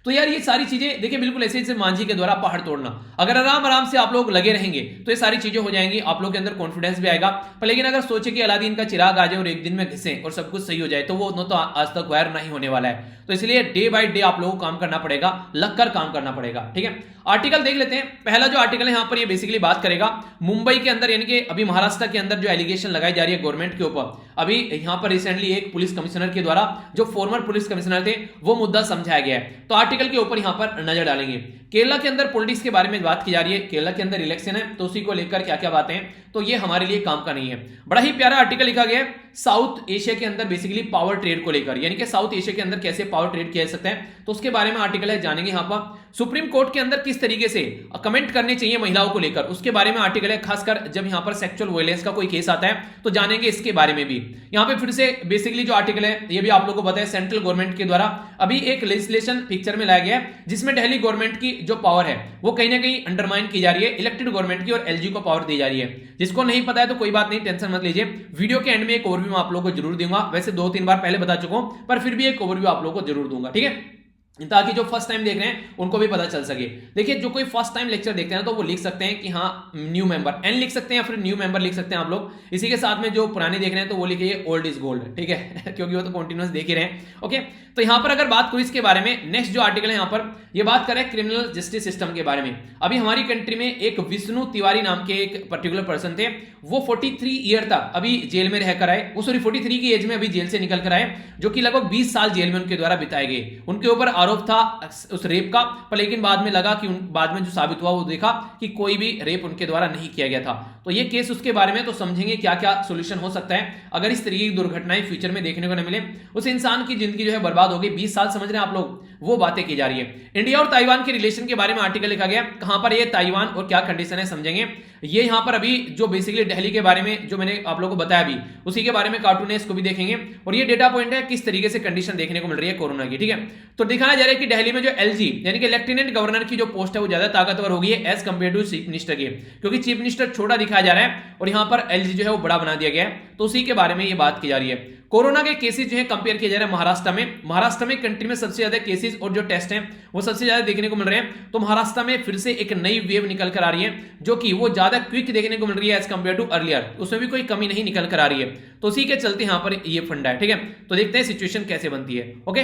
तो यार ये सारी चीजें देखिए बिल्कुल ऐसे जैसे मांझी के द्वारा पहाड़ तोड़ना, अगर आराम आराम से आप लोग लगे रहेंगे तो ये सारी चीजें हो जाएंगी, आप लोग के अंदर कॉन्फिडेंस भी आएगा। पर लेकिन अगर सोचे कि अलादीन का चिराग आ जाए और एक दिन में घिसे और सब कुछ सही हो जाए, तो वो तो आज तक वायर नहीं होने वाला है। तो इसलिए डे बाय डे आप लोगों को काम करना पड़ेगा, लगकर काम करना पड़ेगा, ठीक है। आर्टिकल देख लेते हैं। पहला जो आर्टिकल है यहाँ पर ये बेसिकली बात करेगा मुंबई के अंदर, यानी कि अभी महाराष्ट्र के अंदर जो एलिगेशन लगाई जा रही है गवर्नमेंट के ऊपर। अभी यहाँ पर रिसेंटली एक पुलिस कमिश्नर के द्वारा, जो फॉर्मर पुलिस कमिश्नर थे, वो मुद्दा समझाया गया है। तो आर्टिकल के ऊपर यहाँ पर नजर डालेंगे। केरला के अंदर पॉलिटिक्स के बारे में बात की जा रही है, केरला के अंदर इलेक्शन है, तो उसी को लेकर क्या क्या बातें हैं, तो ये हमारे लिए काम का नहीं है। बड़ा ही प्यारा आर्टिकल लिखा गया है साउथ एशिया के अंदर बेसिकली पावर ट्रेड को लेकर, यानी कि साउथ एशिया के अंदर कैसे पावर ट्रेड किया जा सकता है, तो उसके बारे में आर्टिकल है, जानेंगे यहाँ पर। सुप्रीम कोर्ट के अंदर किस तरीके से कमेंट करने चाहिए महिलाओं को लेकर, उसके बारे में आर्टिकल है। खासकर जब यहाँ पर सेक्सुअल वायलेंस का कोई केस आता है तो जानेंगे इसके बारे में भी। यहाँ पे फिर से बेसिकली जो आर्टिकल है ये भी आप लोगों को पता है, सेंट्रल गवर्नमेंट के द्वारा अभी एक लेजिस्लेशन पिक्चर में लाया गया है, जिसमें दिल्ली गवर्नमेंट की जो पावर है वो कहीं ना कहीं अंडरमाइन की जा रही है, इलेक्टेड गवर्नमेंट की, और एलजी को पावर दी जा रही है। जिसको नहीं पता है तो कोई बात नहीं, टेंशन मत लीजिए, वीडियो के एंड में एक ओवरव्यू आप लोगों को जरूर दूंगा। वैसे 2-3 बार पहले बता चुका हूं, पर फिर भी एक ओवरव्यू आप लोगों को जरूर दूंगा, ठीक है, ताकि जो फर्स्ट टाइम देख रहे हैं उनको भी पता चल सके। देखिए जो कोई फर्स्ट टाइम लेक्चर देखते हैं तो वो लिख सकते हैं कि हाँ न्यू मेंबर, एन लिख सकते हैं या फिर न्यू मेंबर लिख सकते हैं आप लोग। इसी के साथ में जो पुराने देख रहे हैं तो वो लिखिए ओल्ड इज गोल्ड, ठीक है क्योंकि वो तो कंटिन्यूअस देख ही रहे हैं। ओके, तो यहां पर अगर बात करूं इसके बारे में, नेक्स्ट जो आर्टिकल है यहां पर ये बात करें क्रिमिनल जस्टिस सिस्टम के बारे में। अभी हमारी कंट्री में एक विष्णु तिवारी नाम के एक पर्टिकुलर पर्सन थे, वो 43 ईयर तक अभी जेल में रहकर आए, वो सॉरी 43 की एज में अभी जेल से निकल कर आए, जो कि लगभग 20 साल जेल में उनके द्वारा बिताए गए। उनके ऊपर आरोप था उस रेप का, पर लेकिन बाद में लगा कि बाद में जो साबित हुआ वो देखा कि कोई भी रेप उनके द्वारा नहीं किया गया था। तो ये केस उसके बारे में तो समझेंगे क्या क्या सोल्यूशन हो सकता है अगर इस तरीके की दुर्घटनाएं फ्यूचर में देखने को न मिले, उस इंसान की जिंदगी जो है बर्बाद हो गई। 20 साल समझ रहे हैं आप लोग, वो बातें की जा रही है। इंडिया और ताइवान के रिलेशन के बारे में आर्टिकल लिखा गया, कहां पर ये ताइवान और क्या कंडीशन है समझेंगे। ये यहां पर अभी जो बेसिकली दिल्ली के बारे में जो मैंने आप लोगों को बताया अभी, उसी के बारे में कार्टून है, इसको भी देखेंगे। और ये डेटा पॉइंट है किस तरीके से कंडीशन देखने को मिल रही है कोरोना की, ठीक है। तो दिखाया जा रहा है कि दिल्ली में जो एलजी यानी कि लेफ्टिनेंट गवर्नर की जो पोस्ट है वो ज्यादा ताकतवर हो गई है as compare to chief minister की, क्योंकि चीफ मिनिस्टर छोटा दिखाया जा रहा है और यहां पर एलजी जो है वो बड़ा बना दिया गया है। तो उसी के बारे में ये बात की जा रही है। कोरोना के केसेस जो है कंपेयर किया जा रहा है महाराष्ट्र में कंट्री में सबसे ज्यादा केसेस और जो टेस्ट हैं वो सबसे ज्यादा देखने को मिल रहे हैं। तो महाराष्ट्र में फिर से एक नई वेव निकल कर आ रही है जो कि वो ज्यादा क्विक देखने को मिल रही है एज कंपेयर टू अर्लियर, उसमें भी कोई कमी नहीं निकल कर आ रही है। तो उसी के चलते यहां पर ये फंडा है, ठीक है। तो देखते हैं सिचुएशन कैसे बनती है। ओके,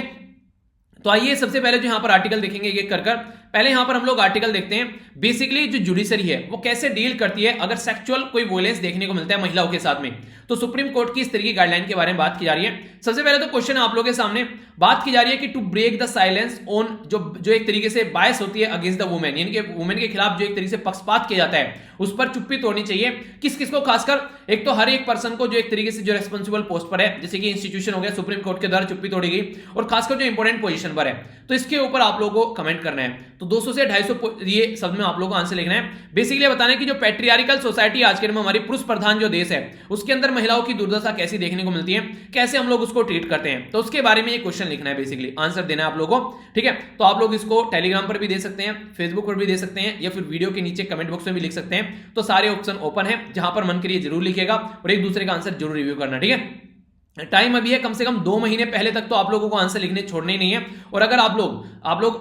तो आइए सबसे पहले जो यहां पर आर्टिकल देखेंगे एक कर पहले यहां पर हम लोग आर्टिकल देखते हैं बेसिकली जो जुडिशरी है वो कैसे डील करती है अगर सेक्सुअल कोई वोलेंस देखने को मिलता है महिलाओं के साथ में। तो सुप्रीम कोर्ट की इस तरीके की गाइडलाइन के बारे में बात की जा रही है। सबसे पहले तो क्वेश्चन आप लोगों के सामने बात की जा रही है कि to break the silence on जो एक तरीके से बायस होती है अगेंस्ट द वुमेन, यानी कि वुमेन के खिलाफ जो एक तरीके से पक्षपात किया जाता है उस पर चुप्पी तोड़नी चाहिए। किस किस को, खासकर एक तो हर एक पर्सन को जो एक तरीके से जो रेस्पॉन्सिबल पोस्ट पर है, जैसे कि इंस्टीट्यूशन हो गया, सुप्रीम कोर्ट के द्वारा चुप्पी तोड़ी गई, और खासकर जो इंपॉर्टेंट पोजीशन पर है। तो इसके ऊपर आप लोगों को कमेंट करना है। तो 200 से 250 ये सब में आप लोगों को आंसर लिखना है। बेसिकली बताना है कि जो पैट्रियार्कल सोसाइटी आज के दिन में हमारी पुरुष प्रधान जो देश है उसके अंदर महिलाओं की दुर्दशा कैसी देखने को मिलती है, कैसे हम लोग उसको ट्रीट करते हैं, तो उसके बारे में ये क्वेश्चन लिखना है, बेसिकली आंसर देना है आप लोगों को, ठीक है। तो आप लोग इसको टेलीग्राम पर भी दे सकते हैं, फेसबुक पर भी दे सकते हैं, या फिर वीडियो के नीचे कमेंट बॉक्स में भी लिख सकते हैं। तो सारे ऑप्शन ओपन है, जहां पर मन करिए जरूर लिखेगा और एक दूसरे का आंसर जरूर रिव्यू करना, ठीक है। टाइम अभी है कम से कम 2 महीने पहले तक तो आप लोगों को आंसर लिखने छोड़ने ही नहीं है। और अगर आप लोग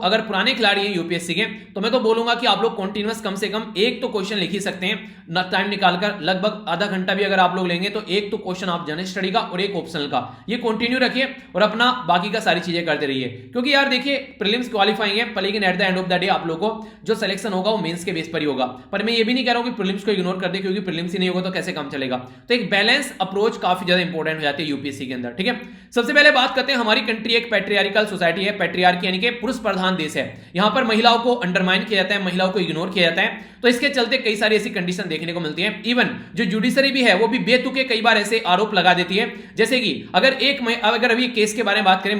अगर पुराने खिलाड़ी हैं यूपीएससी के, तो मैं तो बोलूंगा कि आप लोग कॉन्टिन्यूअस कम से कम एक तो क्वेश्चन लिख ही सकते हैं ना, टाइम निकालकर लगभग आधा घंटा भी अगर आप लोग लेंगे तो एक तो क्वेश्चन आप जनरल स्टडी का और एक ऑप्शनल का, ये कंटिन्यू रखिए और अपना बाकी का सारी चीजें करते रहिए। क्योंकि यार देखिए प्रीलिम्स क्वालिफाइंग है, पर लेकिन at the end of the day आप लोगों को जो सिलेक्शन होगा वो मेंस के बेस पर ही होगा। पर मैं ये भी नहीं कह रहा हूं कि प्रीलिम्स को इग्नोर कर दे, क्योंकि प्रीलिम्स ही नहीं होगा तो कैसे काम चलेगा। तो एक बैलेंस अप्रोच काफी ज्यादा इंपॉर्टेंट हो जाती है यूपीएससी के अंदर, ठीक है। सबसे पहले बात करते हैं, हमारी कंट्री एक पैट्रियार्कल सोसाइटी है, पैट्रियार्की यानी कि पुरुष प्रधान देश है। यहां पर महिलाओं को अंडरमाइन किया जाता है, महिलाओं को इग्नोर किया जाता है। तो इसके चलते कई सारी ऐसी कंडीशन देखने को मिलती है। इवन जो जुडिशरी भी है वो भी बेतुके कई बार ऐसे आरोप लगा देती है, जैसे कि अगर अभी केस के बारे में बात करें,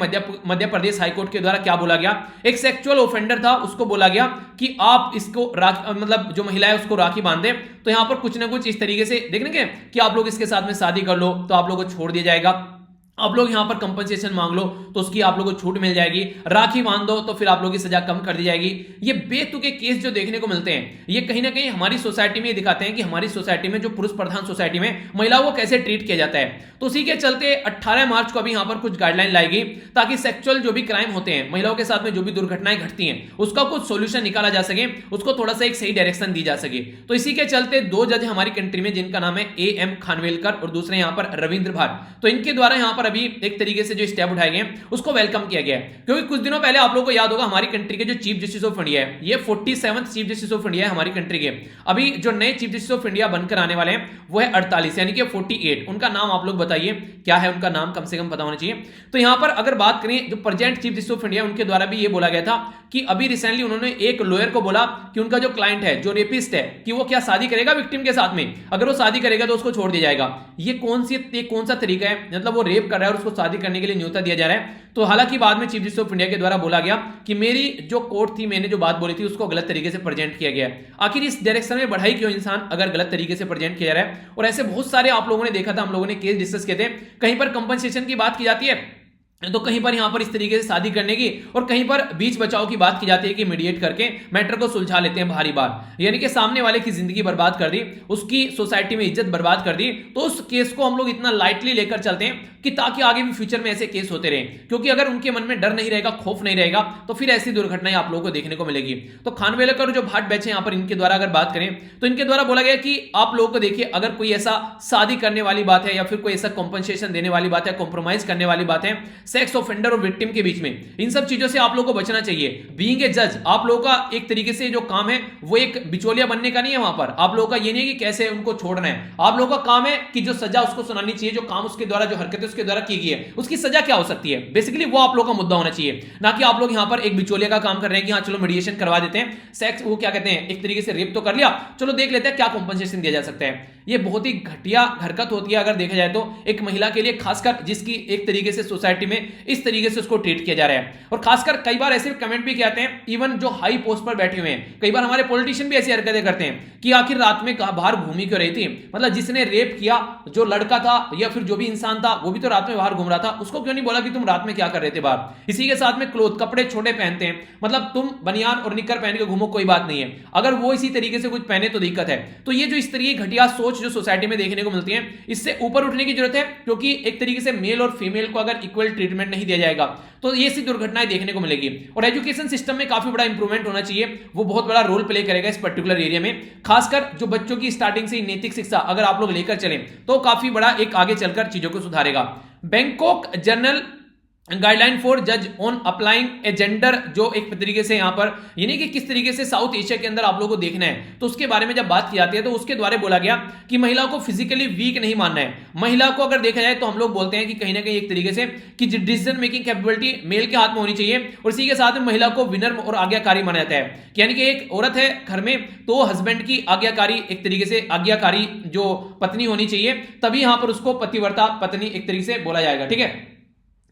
मध्य प्रदेश हाईकोर्ट के द्वारा क्या बोला गया, एक सेक्सुअल ऑफेंडर था, उसको बोला गया कि आप इसको मतलब जो महिला है उसको राखी बांध दे। तो यहां पर कुछ ना कुछ इस तरीके से देखने कि आप लोग इसके साथ में शादी कर लो तो आप लोगों को छोड़ दिया जाएगा, आप लोग यहां पर कंपनसेशन मांग लो तो उसकी आप लोगों को छूट मिल जाएगी, राखी बांध दो तो फिर आप लोगों की सजा कम कर दी जाएगी। ये बेतुके केस जो देखने को मिलते हैं ये कहीं ना कहीं हमारी सोसाइटी में दिखाते हैं कि हमारी सोसाइटी में जो पुरुष प्रधान सोसाइटी में महिलाओं को कैसे ट्रीट किया जाता है। तो उसी के चलते 18 मार्च को अभी यहां पर कुछ गाइडलाइन लाई गई ताकि सेक्सुअल जो भी क्राइम होते हैं, महिलाओं के साथ में जो भी दुर्घटनाएं घटती हैं, उसका कुछ सोल्यूशन निकाला जा सके, उसको थोड़ा सा एक सही डायरेक्शन दी जा सके। तो इसी के चलते 2 जज हमारी कंट्री में, जिनका नाम है AM खानवेलकर और दूसरे यहां पर रविंद्र भाट, तो इनके द्वारा यहां पर अभी एक तरीके से जो स्टेप उठाए गए उसको वेलकम किया गया है। क्योंकि कुछ दिनों पहले आप लोगों को याद होगा हमारी कंट्री के जो चीफ जस्टिस ऑफ इंडिया है, ये 47th chief justice of India है हमारी कंट्री के। अभी जो नए चीफ जस्टिस ऑफ इंडिया बनकर आने वाले हैं वो है 48 यानी कि 48। उनका नाम आप लोग बताइए क्या है, उनका नाम कम से कम पता होना चाहिए। तो यहां पर अगर बात करें जो present chief justice of India, उनके द्वारा भी ये बोला गया था कि अभी रिसेंटली उन्होंने एक लॉयर को बोला कि उनका जो क्लाइंट है, जो रेपिस्ट है, कि वो क्या शादी करेगा विक्टिम के साथ में, अगर वो शादी करेगा तो उसको छोड़ दिया जाएगा। ये कौन सा तरीका है, मतलब वो रेप कर रहा है और उसको शादी करने के लिए न्योता दिया जा रहा है। तो हालांकि बाद में चीफ जस्टिस ऑफ इंडिया के द्वारा बोला गया कि मेरी जो कोर्ट थी, मैंने जो बात बोली थी उसको गलत तरीके से प्रेजेंट किया गया है। आखिर इस डायरेक्शन में बढ़ाई क्यों इंसान अगर गलत तरीके से प्रेजेंट किया जा रहा है। और ऐसे बहुत सारे आप लोगों ने देखा था, हम लोगों ने केस डिस्कस किए थे, कहीं पर कंपनसेशन की बात की जाती है तो कहीं पर यहां पर इस तरीके से शादी करने की, और कहीं पर बीच बचाव की बात की जाती है कि मीडिएट करके मैटर को सुलझा लेते हैं भारी बार, यानी कि सामने वाले की जिंदगी बर्बाद कर दी, उसकी सोसाइटी में इज्जत बर्बाद कर दी। तो उस केस को हम लोग इतना लाइटली लेकर चलते हैं कि ताकि आगे भी फ्यूचर में ऐसे केस होते रहे, क्योंकि अगर उनके मन में डर नहीं रहेगा, खौफ नहीं रहेगा, तो फिर ऐसी दुर्घटनाएं आप लोगों को देखने को मिलेगी। तो खानवेलकर जो भाट बैच है यहां पर, इनके द्वारा अगर बात करें तो इनके द्वारा बोला गया कि आप लोगों को देखिए, अगर कोई ऐसा शादी करने वाली बात है या फिर कोई ऐसा कॉम्पनसेशन देने वाली बात है, कॉम्प्रोमाइज करने वाली बात है, सेक्स ऑफेंडर और विक्टिम के बीच में, इन सब चीजों से आप लोगों को बचना चाहिए। बीइंग ए जज आप लोगों का एक तरीके से जो काम है वो एक बिचौलिया बनने का नहीं है, वहां पर आप लोगों का ये नहीं है कि कैसे उनको छोड़ना है, आप लोगों का काम है कि जो सजा उसको सुनानी चाहिए, जो काम उसके द्वारा, जो हरकतें उसके द्वारा की गई है उसकी सजा क्या हो सकती है, बेसिकली वो आप लोगों का मुद्दा होना चाहिए, ना कि आप लोग यहां पर एक बिचौलिया का काम कर रहे हैं कि हाँ चलो मीडिएशन करवा देते हैं, सेक्स वो क्या कहते हैं एक तरीके से रेप तो कर लिया, चलो देख लेते हैं क्या कॉम्पनसेशन दिया जा सकता है। ये बहुत ही घटिया हरकत होती है अगर देखा जाए तो एक महिला के लिए, खासकर जिसकी एक तरीके से सोसाइटी में इस तरीके से उसको ट्रीट किया जा रहा है। और खासकर कई बार ऐसे कमेंट भी आते हैं, इवन जो हाई पोस्ट पर बैठे हुए हैं, कई बार हमारे पॉलिटिशियन भी ऐसी हरकतें करते हैं कि आखिर रात में बाहर घूमी क्यों रही थी, मतलब जिसने रेप किया जो लड़का था या फिर जो भी इंसान था वो भी तो रात में बाहर घूम रहा था, उसको क्यों नहीं बोला कि तुम रात में क्या कर रहे थे बाहर। इसी के साथ में क्लोथ कपड़े छोटे पहनते हैं, मतलब तुम बनियान और निक्कर पहन के घूमो कोई बात नहीं है, अगर वो इसी तरीके से कुछ पहने तो दिक्कत है। तो ये जो इस तरीके की घटिया सोच जो सोसाइटी में देखने को मिलती है, इससे ऊपर उठने की जरूरत है, क्योंकि एक तरीके से मेल और फीमेल को अगर इक्वल ट्रीटमेंट नहीं दिया जाएगा तो ये सी दुर्घटनाएं देखने को मिलेगी। और एजुकेशन सिस्टम में काफी बड़ा इंप्रूवमेंट होना चाहिए, वो बहुत बड़ा रोल प्ले करेगा इस पर्टिकुलर एरिया में, खासकर जो बच्चों की स्टार्टिंग से नैतिक शिक्षा अगर आप लोग लेकर चलें तो काफी बड़ा एक आगे चलकर चीजों को सुधारेगा। बैंकॉक जर्नल गाइडलाइन फॉर जज ऑन अप्लाइंग ए जेंडर, जो एक तरीके से यहां पर यानी कि किस तरीके से साउथ एशिया के अंदर आप लोगों को देखना है, तो उसके बारे में जब बात की जाती है तो उसके द्वारा बोला गया कि महिला को फिजिकली वीक नहीं मानना है। महिला को अगर देखा जाए तो हम लोग बोलते हैं कि कहीं ना कहीं एक तरीके से कि डिसीजन मेकिंग कैपेबिलिटी मेल के हाथ में होनी चाहिए, और इसी के साथ में महिला को विनम्र और आज्ञाकारी माना जाता है, यानी कि एक औरत है घर में तो हस्बैंड की आज्ञाकारी एक तरीके से आज्ञाकारी जो पत्नी होनी चाहिए, तभी यहां पर उसको पतिव्रता पत्नी एक तरीके से बोला जाएगा, ठीक है,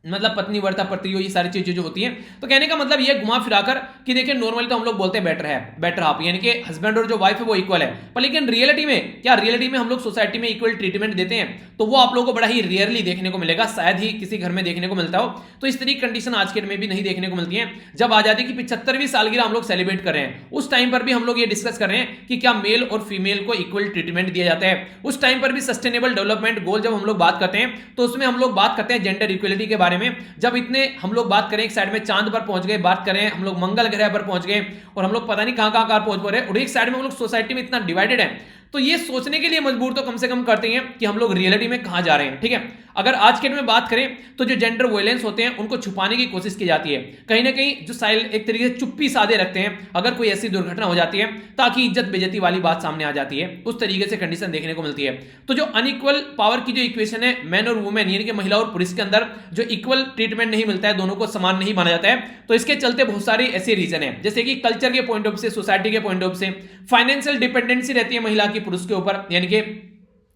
मतलब पत्नी वर्ता पत्नी ये सारी चीजें जो होती हैं। तो कहने का मतलब ये घुमा फिराकर कि देखिए नॉर्मली तो हम लोग बोलते हैं बेटर है, बेटर हाफ, यानी कि हस्बैंड और जो वाइफ है वो इक्वल है, पर लेकिन रियलिटी में क्या, रियलिटी में हम लोग सोसाइटी में इक्वल ट्रीटमेंट देते हैं तो वो आप लोगों को बड़ा ही रेयरली देखने को मिलेगा, शायद ही किसी घर में देखने को मिलता हो। तो इस तरीके कंडीशन आज के डेट में भी नहीं देखने को मिलती है। जब आजादी की 75वीं सालगिरह हम लोग सेलिब्रेट कर रहे हैं, उस टाइम पर भी हम लोग ये डिस्कस कर रहे हैं कि क्या मेल और फीमेल को इक्वल ट्रीटमेंट दिया जाता है। उस टाइम पर भी सस्टेनेबल डेवलपमेंट गोल जब हम लोग बात करते हैं तो उसमें हम लोग बात करते हैं जेंडर इक्वलिटी के बारे में। जब इतने हम लोग बात करें, एक साइड में चांद पर पहुंच गए, बात करें हम लोग मंगल ग्रह पर पहुंच गए, और हम लोग पता नहीं कहां कहां पहुंच रहे हैं, और एक साइड में हम लोग सोसाइटी में इतना डिवाइडेड है, तो ये सोचने के लिए मजबूर तो कम से कम करते हैं कि हम लोग रियलिटी में कहां जा रहे हैं। ठीक है, अगर आज के डेट में बात करें तो जो जेंडर वायलेंस होते हैं उनको छुपाने की कोशिश की जाती है, कहीं ना कहीं जो साइल एक तरीके से चुप्पी साधे रखते हैं अगर कोई ऐसी दुर्घटना हो जाती है, ताकि इज्जत बेइज्जती वाली बात सामने आ जाती है, उस तरीके से कंडीशन देखने को मिलती है। तो जो अनइक्वल पावर की जो इक्वेशन है मैन और वुमेन, यानी कि महिला और पुरुष के अंदर जो इक्वल ट्रीटमेंट नहीं मिलता है, दोनों को समान नहीं माना जाता है, तो इसके चलते बहुत सारे ऐसे रीजन है, जैसे कि कल्चर के पॉइंट ऑफ से, सोसाइटी के पॉइंट ऑफ से, फाइनेंशियल डिपेंडेंसी रहती है महिला की पुरुष के ऊपर, यानी कि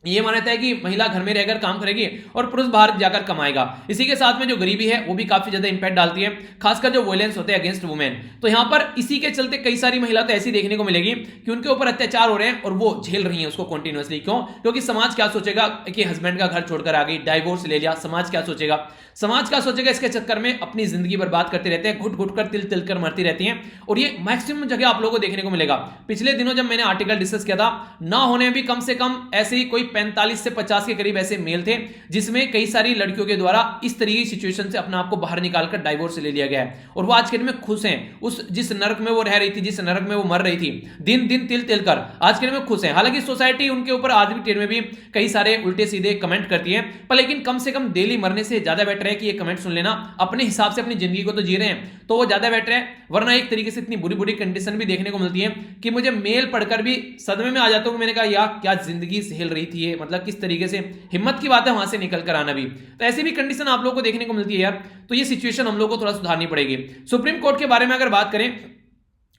ये माना जाता है कि महिला घर में रहकर काम करेगी और पुरुष बाहर जाकर कमाएगा। इसी के साथ में जो गरीबी है वो भी काफी ज्यादा इंपैक्ट डालती है, खासकर जो वायलेंस होते हैं अगेंस्ट वुमेन। तो यहाँ पर इसी के चलते कई सारी महिला तो ऐसी देखने को मिलेगी कि उनके ऊपर अत्याचार हो रहे हैं और वो झेल रही हैं उसको कंटिन्यूअसली। क्यों? क्योंकि समाज क्या सोचेगा कि हस्बैंड का घर छोड़कर आ गई, डाइवोर्स ले लिया, समाज क्या सोचेगा, समाज क्या सोचेगा, इसके चक्कर में अपनी जिंदगी बर्बाद करते रहते हैं, घुट घुट कर तिल तिल कर मरती रहती हैं। और ये मैक्सिमम जगह आप लोगों को देखने को मिलेगा। पिछले दिनों जब मैंने आर्टिकल डिस्कस किया था, ना होने में भी कम से कम ऐसे ही कोई 45 से 50 के करीब ऐसे मेल थे जिसमें कई सारी लड़कियों के द्वारा इस तरीके की सिचुएशन से अपने आप को बाहर निकालकर डाइवोर्स ले लिया गया है, और वो आज के दिन में खुश हैं। उस जिस नरक में वो रह रही थी, जिस नरक में वो मर रही थी, दिन दिन तिल तिल कर आज के दिन में खुश हैं। हालांकि सोसाइटी उनके ऊपर आज भी टेर में भी कई सारे उल्टे सीधे कमेंट करती है, पर लेकिन कम से कम डेली मरने से ज्यादा बेटर है कि ये कमेंट सुन लेना, अपने हिसाब से अपनी जिंदगी को तो जी रहे हैं तो वो ज्यादा बेटर है। वरना एक तरीके से इतनी बुरी बुरी कंडीशन भी देखने को मिलती है कि मुझे मेल पढ़कर भी सदमे में आ जाता हूं। मैंने कहा यार क्या जिंदगी झेल रही थी ये, मतलब किस तरीके से हिम्मत की बात है वहां से निकल कर आना भी। तो ऐसी भी कंडीशन आप लोगों को देखने को मिलती है यार। तो ये सिचुएशन हम लोग को थोड़ा सुधारनी पड़ेगी। सुप्रीम कोर्ट के बारे में अगर बात करें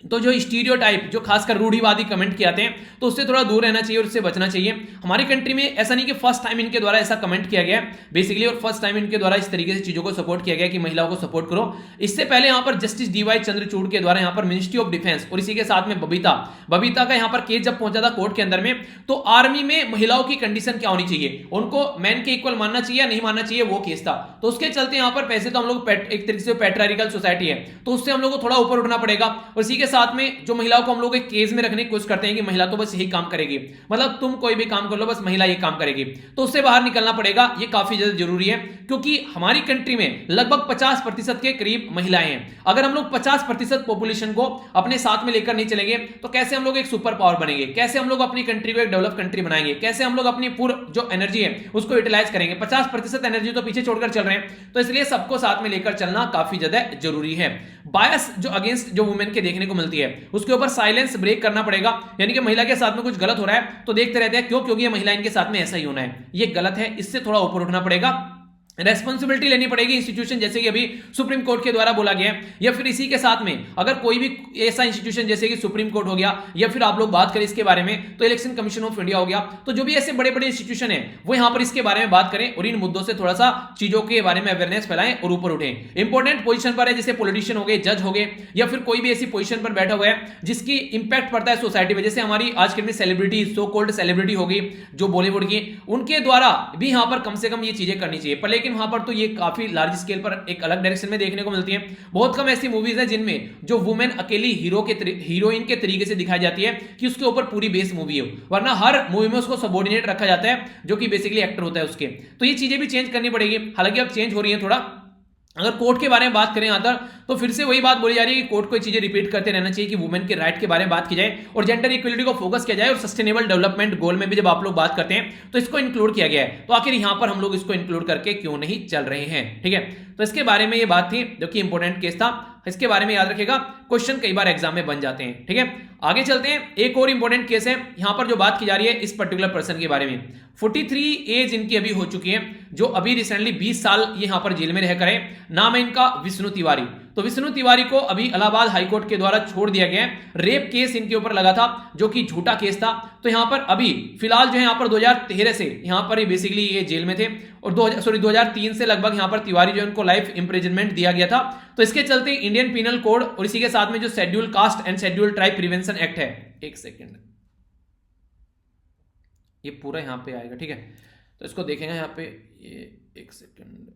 तो जो स्टीरियोटाइप, जो खासकर रूढ़िवादी कमेंट किए आते हैं, तो उससे थोड़ा दूर रहना चाहिए और उससे बचना चाहिए। हमारी कंट्री में ऐसा नहीं कि फर्स्ट टाइम इनके द्वारा ऐसा कमेंट किया गया बेसिकली, और फर्स्ट टाइम इनके द्वारा इस तरीके से चीजों को सपोर्ट किया गया कि महिलाओं को सपोर्ट करो। इससे पहले यहां पर जस्टिस डीवाई चंद्रचूड़ के द्वारा यहां पर मिनिस्ट्री ऑफ डिफेंस और इसी के साथ में बबीता का यहां पर केस जब पहुंचा था कोर्ट के अंदर में, तो आर्मी में महिलाओं की कंडीशन क्या होनी चाहिए, उनको मैन के इक्वल मानना चाहिए या नहीं मानना चाहिए, वो केस था। तो उसके चलते यहां पर पैसे तो हम लोग एक तरीके से पैट्रियार्कल सोसाइटी है, तो उससे हम लोग को थोड़ा ऊपर उठना पड़ेगा। और इसी के साथ में जो महिलाओं को हम लोग एक केज में रखने की कोशिश करते हैं कि महिला तो बस यही काम करेगी, मतलब तुम कोई भी काम कर लो बस महिला ये काम करेगी, तो उससे बाहर निकलना पड़ेगा। ये काफी ज्यादा जरूरी है क्योंकि हमारी कंट्री में लगभग 50% के करीब महिलाएं हैं। अगर हम लोग 50% पॉपुलेशन को अपने साथ में लेकर नहीं चलेंगे तो कैसे हम लोग एक सुपर पावर बनेंगे, कैसे हम लोग अपनी कंट्री को एक डेवलप कंट्री बनाएंगे, कैसे हम लोग अपनी पूरी जो एनर्जी है उसको यूटिलाइज करेंगे। 50% एनर्जी तो पीछे छोड़कर चल रहे हैं, तो इसलिए सबको साथ में लेकर चलना काफी ज्यादा जरूरी है। बायस जो अगेंस्ट जो वुमेन के देखने को मिलती है उसके ऊपर साइलेंस ब्रेक करना पड़ेगा, यानी कि महिला के साथ में कुछ गलत हो रहा है तो देखते रहते हैं क्योंकि ये महिला इनके साथ में ऐसा ही होना है, ये गलत है, इससे थोड़ा ऊपर उठना पड़ेगा, रेस्पॉन्सिबिलिटी लेनी पड़ेगी। इंस्टीट्यूशन जैसे कि अभी सुप्रीम कोर्ट के द्वारा बोला गया है, या फिर इसी के साथ में अगर कोई भी ऐसा इंस्टीट्यूशन जैसे कि सुप्रीम कोर्ट हो गया, या फिर आप लोग बात करें इसके बारे में तो इलेक्शन कमीशन ऑफ इंडिया हो गया, तो जो भी ऐसे बड़े बड़े इंस्टीट्यूशन है वो यहां पर इसके बारे में बात करें और इन मुद्दों से थोड़ा सा चीजों के बारे में अवेयरनेस फैलाएं और ऊपर उठे। इंपॉर्टेंट पोजीशन पर है जैसे पॉलिटिशियन हो गए, जज हो गए, या फिर कोई भी ऐसी पोजीशन पर बैठा हुआ है जिसकी इंपैक्ट पड़ता है सोसाइटी में, जैसे हमारी आज के सेलिब्रिटी, सो कॉल्ड सेलिब्रिटी होगी जो बॉलीवुड की, उनके द्वारा भी यहां पर कम से कम ये चीजें करनी चाहिए। पर लेकिन वहां पर तो ये काफी लार्ज स्केल पर एक अलग डायरेक्शन में देखने को मिलती है। बहुत कम ऐसी मूवीज हैं जिनमें जो वुमेन अकेली हीरोइन के तरीके से दिखाई जाती है कि उसके ऊपर पूरी बेस मूवी हो, वरना हर मूवी में उसको सबऑर्डिनेट रखा जाता है जो कि बेसिकली एक्टर होता है उसके। तो ये चीजें भी चेंज करनी पड़ेगी, हालांकि अब चेंज हो रही है थोड़ा। अगर कोर्ट के बारे में बात करें यहां पर तो फिर से वही बात बोली जा रही है कि कोर्ट को ये चीजें रिपीट करते रहना चाहिए कि वुमेन के राइट के बारे में बात की जाए और जेंडर इक्वलिटी को फोकस किया जाए, और सस्टेनेबल डेवलपमेंट गोल में भी जब आप लोग बात करते हैं तो इसको इंक्लूड किया गया है। तो आखिर यहां पर हम लोग इसको इंक्लूड करके क्यों नहीं चल रहे हैं, ठीक है। तो इसके बारे में ये बात थी जो कि इंपॉर्टेंट केस था, इसके बारे में याद रखिएगा, क्वेश्चन कई बार एग्जाम में बन जाते हैं, ठीक है। आगे चलते हैं, एक और इंपॉर्टेंट केस है यहां पर जो बात की जा रही है इस पर्टिकुलर पर्सन के बारे में। 43 एज इनकी अभी हो चुकी है, जो अभी रिसेंटली 20 साल ये यहां पर जेल में रहकर है। नाम है इनका विष्णु तिवारी। तो विष्णु तिवारी को अभी इलाहाबाद हाईकोर्ट के द्वारा छोड़ दिया गया है। रेप केस इनके ऊपर लगा था जो कि झूठा केस था। तो यहां पर अभी फिलहाल जो है यहां पर 2013 से यहां पर बेसिकली ये जेल में थे, और 2003 से लगभग यहां पर तिवारी जो इनको लाइफ इंप्रिजनमेंट दिया गया था। तो इसके चलते इंडियन पीनल कोड और इसी के साथ में जो schedule caste and schedule tribe prevention act है, एक सेकेंड, ये पूरा यहां पे आएगा, ठीक है। तो इसको देखेंगे यहां पे, ये एक सेकेंड,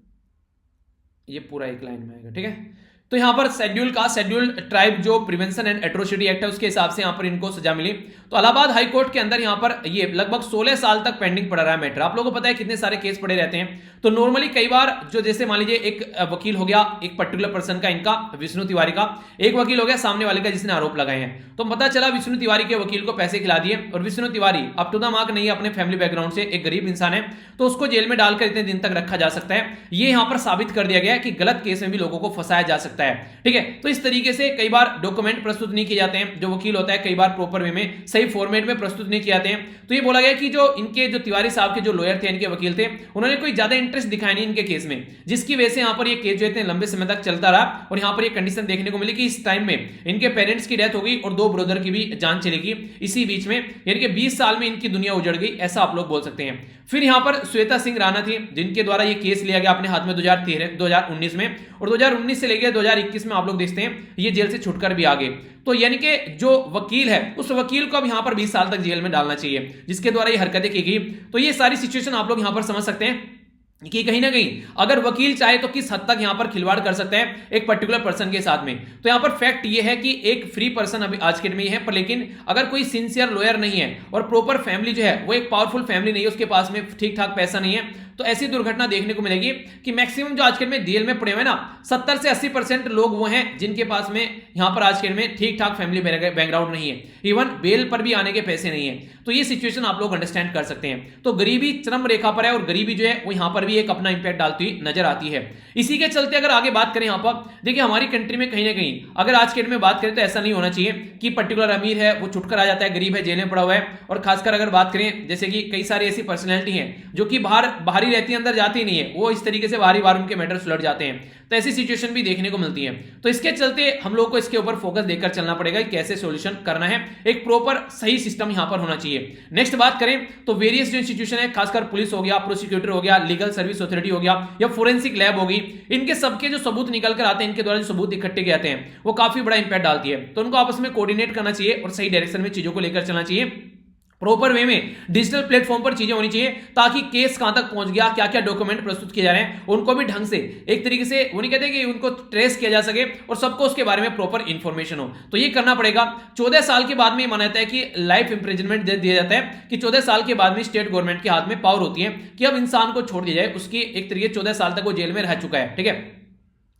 ये पूरा एक लाइन में आएगा, ठीक है। तो यहां पर शेड्यूल कास्ट शेड्यूल ट्राइब जो प्रिवेंशन एंड एट्रोसिटी एक्ट है उसके हिसाब से यहां पर इनको सजा मिली। तो इलाहाबाद हाई कोर्ट के अंदर यहां पर ये लगभग 16 साल तक पेंडिंग पड़ा रहा है मैटर। आप लोगों को पता है कितने सारे केस पड़े रहते हैं। तो नॉर्मली कई बार जो जैसे मान लीजिए एक वकील हो गया एक पर्टिकुलर पर्सन का, इनका विष्णु तिवारी का, एक वकील हो गया सामने वाले का जिसने आरोप लगाए हैं। तो पता चला विष्णु तिवारी के वकील को पैसे खिला दिए, और Vishnu Tiwari up to the mark नहीं है, अपने फैमिली बैकग्राउंड से एक गरीब इंसान है, तो उसको जेल में डालकर इतने दिन तक रखा जा सकता है। ये यहां पर साबित कर दिया गया है कि गलत केस में भी लोगों को फंसाया जा सकता है, ठीक है। तो इस तरीके से कई बार डॉक्यूमेंट प्रस्तुत नहीं किए जाते हैं, जो वकील होता है कई बार प्रॉपर वे में सही फॉर्मेट में प्रस्तुत नहीं किए जाते हैं। तो ये बोला गया कि जो इनके जो तिवारी साहब के जो लॉयर थे, इनके वकील थे, उन्होंने कोई ज्यादा इंटरेस्ट दिखाया नहीं इनके केस में, जिसकी वजह से यहां पर ये केस जो इतने लंबे समय तक चलता रहा। और यहां पर ये कंडीशन देखने को मिली कि इस टाइम में इनके पेरेंट्स की डेथ हो गई और 2 ब्रदर की भी जान चली गई इसी बीच में, यानी कि 20 साल में इनकी दुनिया उजड़ गई, ऐसा आप लोग बोल सकते हैं। फिर यहां पर श्वेता सिंह राणा थी जिनके द्वारा ये केस लिया गया अपने हाथ में 2019 में, और 2019 से लेकर 2021 में आप लोग देखते हैं ये जेल से छुटकर भी आ गए। तो यानी कि जो वकील है उस वकील को अब यहां पर 20 साल तक जेल में डालना चाहिए जिसके द्वारा ये हरकतें की गई। तो ये सारी सिचुएशन आप लोग यहां पर समझ सकते हैं कि कहीं ना कहीं अगर वकील चाहे तो किस हद तक यहां पर खिलवाड़ कर सकता है एक पर्टिकुलर पर्सन के साथ में। तो यहां पर फैक्ट ये है कि एक फ्री पर्सन अभी आज के डेट में है, पर लेकिन अगर कोई सिंसियर लॉयर नहीं है और प्रॉपर फैमिली जो है वो एक पावरफुल फैमिली नहीं है, उसके पास में ठीक ठाक पैसा नहीं है, तो ऐसी दुर्घटना देखने को मिलेगी कि मैक्सिमम जो आज के में जेल में पड़े हुए ना 70 से 80% लोग वो हैं जिनके पास में यहां पर आज के में ठीक ठाक फैमिली बैकग्राउंड नहीं है, इवन बेल पर भी आने के पैसे नहीं है। तो ये सिचुएशन आप लोग अंडरस्टैंड कर सकते हैं। तो गरीबी चरम रेखा पर है और गरीबी जो है वो यहां पर भी एक अपना इंपैक्ट डालती हुई नजर आती है। इसी के चलते अगर आगे बात करें यहां पर देखिए हमारी कंट्री में कहीं ना कहीं अगर आज के डेट में बात करें तो ऐसा नहीं होना चाहिए कि पर्टिकुलर अमीर है वो छुटकर आ जाता है, गरीब है जेल में पड़ा हुआ है। और खासकर अगर बात करें जैसे कि कई सारी ऐसी पर्सनैलिटी हैं जो कि बाहरी रहती है, अंदर जाती नहीं है, वो इस तरीके से बाहरी बार उनके मैटर सुलझ जाते हैं। तो ऐसी सिचुएशन भी देखने को मिलती है। तो इसके चलते हम लोग को इसके ऊपर फोकस देकर चलना पड़ेगा कि कैसे सॉल्यूशन करना है, एक प्रॉपर सही सिस्टम यहां पर होना चाहिए। नेक्स्ट बात करें तो वेरियस जो इंस्टीट्यूशन है, खासकर पुलिस हो गया, प्रोसिक्यूटर हो गया, लीगल सर्विस अथॉरिटी हो गया या फोरेंसिक लैब होगी, इनके सबके जो सबूत निकल कर आते हैं, इनके द्वारा जो सबूत इकट्ठे किए जाते हैं वो काफी बड़ा इंपैक्ट डालती है। तो उनको आपस में कोऑर्डिनेट करना चाहिए और सही डायरेक्शन में चीजों को लेकर चलना चाहिए। प्रॉपर वे में डिजिटल प्लेटफॉर्म पर चीजें होनी चाहिए, ताकि केस कहां तक पहुंच गया, क्या क्या डॉक्यूमेंट प्रस्तुत किए जा रहे हैं, उनको भी ढंग से एक तरीके से वो नहीं कहते कि उनको ट्रेस किया जा सके और सबको उसके बारे में प्रॉपर इंफॉर्मेशन हो। तो ये करना पड़ेगा। 14 साल के बाद में माना जाता है कि लाइफ इंप्रिजनमेंट दिया जाता है कि 14 साल के बाद में स्टेट गवर्नमेंट के हाथ में पावर होती है कि अब इंसान को छोड़ दिया जाए, उसकी एक तरीके 14 साल तक वो जेल में रह चुका है, ठीक है।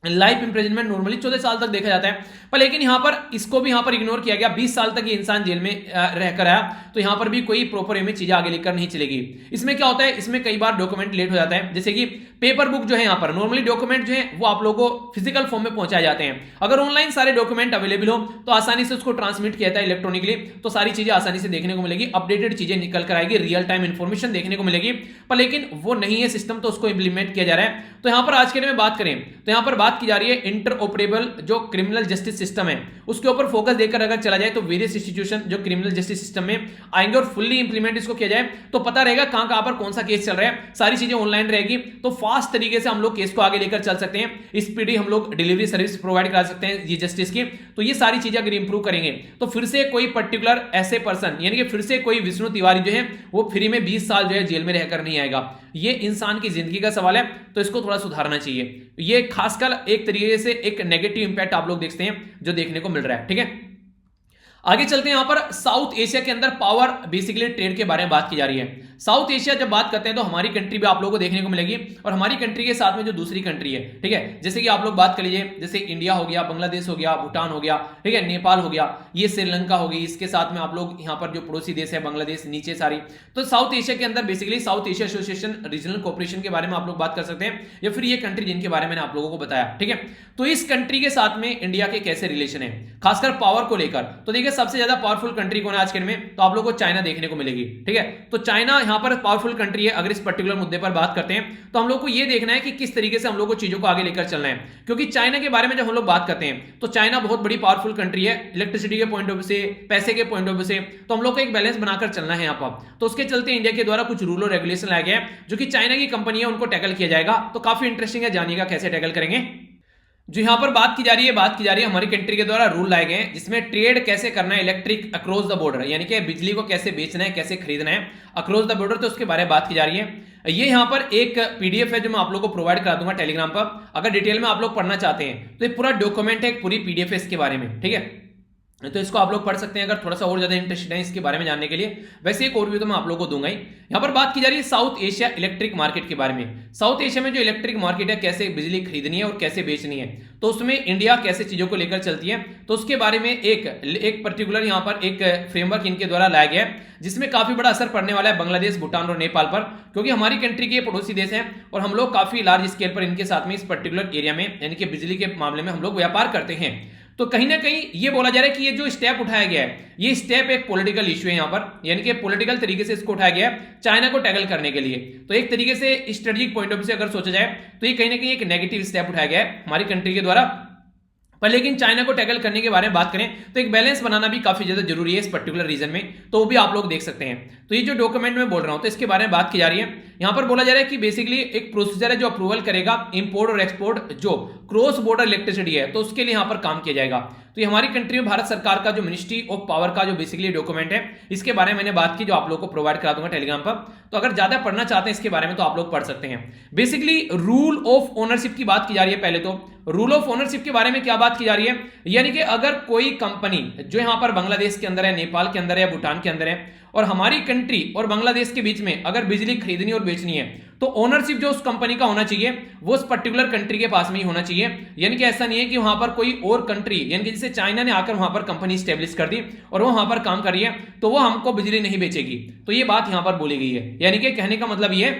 लाइफ इंप्रिजनमेंट नॉर्मली 14 साल तक देखा जाता है, पर लेकिन यहां पर इसको भी यहां पर इग्नोर किया गया। 20 साल तक ये इंसान जेल में रहकर आया, तो यहां पर भी कोई प्रॉपर वे में चीजें आगे लेकर नहीं चलेगी। इसमें क्या होता है, इसमें कई बार डॉक्यूमेंट लेट हो जाता है, जैसे कि पेपर बुक जो है, यहां पर नॉर्मली डॉक्यूमेंट जो है वो आप लोगों को फिजिकल फॉर्म में पहुंचाए जाते हैं। अगर ऑनलाइन सारे डॉक्यूमेंट अवेलेबल हो तो आसानी से उसको ट्रांसमिट किया जाता है इलेक्ट्रॉनिकली, तो सारी चीजें आसानी से देखने को मिलेगी, अपडेटेड चीजें निकल कर आएगी, रियल टाइम इंफॉर्मेशन देखने को मिलेगी। पर लेकिन वो नहीं है सिस्टम, तो उसको इंप्लीमेंट किया जा रहा है। तो यहां पर आज के दिन में बात करें तो यहां पर बात की जा रही है इंटरऑपरेबल जो क्रिमिनल जस्टिस सिस्टम है उसके ऊपर फोकस देकर अगर चला जाए तो वेरियस इंस्टीट्यूशन जो क्रिमिनल जस्टिस सिस्टम में आएंगे और फुल्ली इंप्लीमेंट इसको किया जाए तो पता रहेगा कहां कहां पर कौन सा केस चल रहा है, सारी चीजें ऑनलाइन रहेगी, तो फास्ट तरीके से हम लोग केस को आगे लेकर चल सकते हैं। स्पीडी हम लोग डिलीवरी सर्विस प्रोवाइड करा सकते हैं ये जस्टिस की। तो ये सारी चीजें अगर इंप्रूव करेंगे तो फिर से कोई पर्टिकुलर ऐसे पर्सन यानी कि फिर से कोई विष्णु तिवारी जो है वो फ्री में 20 साल जो है जेल में रहकर नहीं आएगा। ये इंसान की जिंदगी का सवाल है, तो इसको थोड़ा सुधारना चाहिए। ये खासकर एक तरीके से एक नेगेटिव इंपैक्ट आप लोग देखते हैं जो देखने को मिल रहा है, ठीक है। आगे चलते हैं। यहां पर साउथ एशिया के अंदर पावर बेसिकली ट्रेड के बारे में बात की जा रही है। साउथ एशिया जब बात करते हैं तो हमारी कंट्री भी आप लोगों को देखने को मिलेगी, और हमारी कंट्री के साथ में जो दूसरी कंट्री है, ठीक है, जैसे कि आप लोग बात कर लीजिए, जैसे इंडिया हो गया, बांग्लादेश हो गया, भूटान हो गया, ठीक है, नेपाल हो गया, ये श्रीलंका हो गई, इसके साथ में आप लोग यहाँ पर जो पड़ोसी देश है बांग्लादेश, नीचे सारी। तो साउथ एशिया के अंदर basically south Asia association regional cooperation के बारे में आप लोग बात कर सकते हैं, या फिर ये कंट्री जिनके बारे में मैंने आप लोगों को बताया, ठीक है। तो इस कंट्री के साथ में इंडिया के कैसे रिलेशन है खासकर पावर को लेकर, तो देखिए सबसे ज्यादा पावरफुल कंट्री कौन है आज के दिन में, तो आप लोगों को चाइना देखने को मिलेगी, ठीक है। तो चाइना यहां पर पावरफुल कंट्री है। अगर इस पर्टिकुलर मुद्दे पर बात करते हैं तो हम लोग को यह देखना है कि किस तरीके से हम लोग को चीजों को आगे लेकर चलना है, क्योंकि चाइना के बारे में जब हम लोग बात करते हैं तो चाइना बहुत बड़ी पावरफुल कंट्री है इलेक्ट्रिसिटी के पॉइंट ऑफ व्यू से, पैसे के पॉइंट ऑफ व्यू से, तो हम लोग को एक बैलेंस बनाकर चलना है यहाँ पर। तो उसके चलते इंडिया के द्वारा कुछ रूल और रेगुलेशन लाया गया है जो कि चाइना की कंपनी है उनको टैकल किया जाएगा। तो काफी इंटरेस्टिंग है, जानिएगा कैसे टैकल करेंगे। जो यहां पर बात की जा रही है हमारी कंट्री के द्वारा रूल लाए गए हैं जिसमें ट्रेड कैसे करना है इलेक्ट्रिक अक्रॉस द बॉर्डर, यानी कि बिजली को कैसे बेचना है, कैसे खरीदना है अक्रॉस द बॉर्डर, तो उसके बारे में बात की जा रही है। ये यहां पर एक पीडीएफ है जो मैं आप लोगों को प्रोवाइड करा दूंगा टेलीग्राम पर, अगर डिटेल में आप लोग पढ़ना चाहते हैं तो ये पूरा डॉक्यूमेंट है, एक पूरी पीडीएफ है इसके बारे में, ठीक है। तो इसको आप लोग पढ़ सकते हैं अगर थोड़ा सा और ज्यादा इंटरेस्टेड है इसके बारे में जानने के लिए। वैसे एक ओवरव्यू तो मैं आप लोगों को दूंगा ही। यहां पर बात की जा रही है साउथ एशिया इलेक्ट्रिक मार्केट के बारे में। साउथ एशिया में जो इलेक्ट्रिक मार्केट है, कैसे बिजली खरीदनी है और कैसे बेचनी है, तो उसमें इंडिया कैसे चीजों को लेकर चलती है, तो उसके बारे में एक पर्टिकुलर यहां पर एक फ्रेमवर्क इनके द्वारा लाया गया है जिसमें काफी बड़ा असर पड़ने वाला है बांग्लादेश, भूटान और नेपाल पर, क्योंकि हमारी कंट्री के पड़ोसी देश हैं और हम लोग काफी लार्ज स्केल पर इनके साथ में इस पर्टिकुलर एरिया में यानी कि बिजली के मामले में हम लोग व्यापार करते हैं। तो कहीं ना कहीं ये बोला जा रहा है कि ये जो स्टेप उठाया गया है ये स्टेप एक पॉलिटिकल इश्यू है, यहां पर यानी कि पॉलिटिकल तरीके से इसको उठाया गया है चाइना को टैकल करने के लिए। तो एक तरीके से स्ट्रेटेजिक पॉइंट ऑफ व्यू से अगर सोचा जाए तो ये कहीं ना कहीं एक नेगेटिव स्टेप उठाया गया है हमारी कंट्री के द्वारा। पर लेकिन चाइना को टैकल करने के बारे में बात करें तो एक बैलेंस बनाना भी काफी ज्यादा जरूरी है इस पर्टिकुलर रीजन में, तो वो भी आप लोग देख सकते हैं। तो ये जो डॉक्यूमेंट में बोल रहा हूं तो इसके बारे में बात की जा रही है। यहां पर बोला जा रहा है कि बेसिकली एक प्रोसीजर है जो अप्रूवल करेगा इंपोर्ट और एक्सपोर्ट जो क्रॉस बॉर्डर इलेक्ट्रिसिटी है, तो उसके लिए यहां पर काम किया जाएगा। तो ये हमारी कंट्री में भारत सरकार का जो मिनिस्ट्री ऑफ पावर का जो बेसिकली डॉक्यूमेंट है इसके बारे में मैंने बात की, जो आप लोग को प्रोवाइड करा दूंगा टेलीग्राम पर। तो अगर ज्यादा पढ़ना चाहते हैं इसके बारे में तो आप लोग पढ़ सकते हैं। बेसिकली रूल ऑफ ओनरशिप की बात की जा रही है। पहले तो रूल ऑफ ओनरशिप के बारे में क्या बात की जा रही है, यानी कि अगर कोई कंपनी जो यहां पर बांग्लादेश के अंदर है, नेपाल के अंदर है, भूटान के अंदर है, और हमारी कंट्री और बांग्लादेश के बीच में अगर बिजली खरीदनी और बेचनी है तो ओनरशिप जो उस कंपनी का होना चाहिए वो उस पर्टिकुलर कंट्री के पास में ही होना चाहिए। यानी कि ऐसा नहीं है कि वहां पर कोई और कंट्री यानी कि जैसे चाइना ने आकर वहां पर कंपनी स्टेब्लिश कर दी और वो वहां पर काम कर रही है तो वो हमको बिजली नहीं बेचेगी। तो ये बात यहां पर बोली गई है, यानी कि कहने का मतलब ये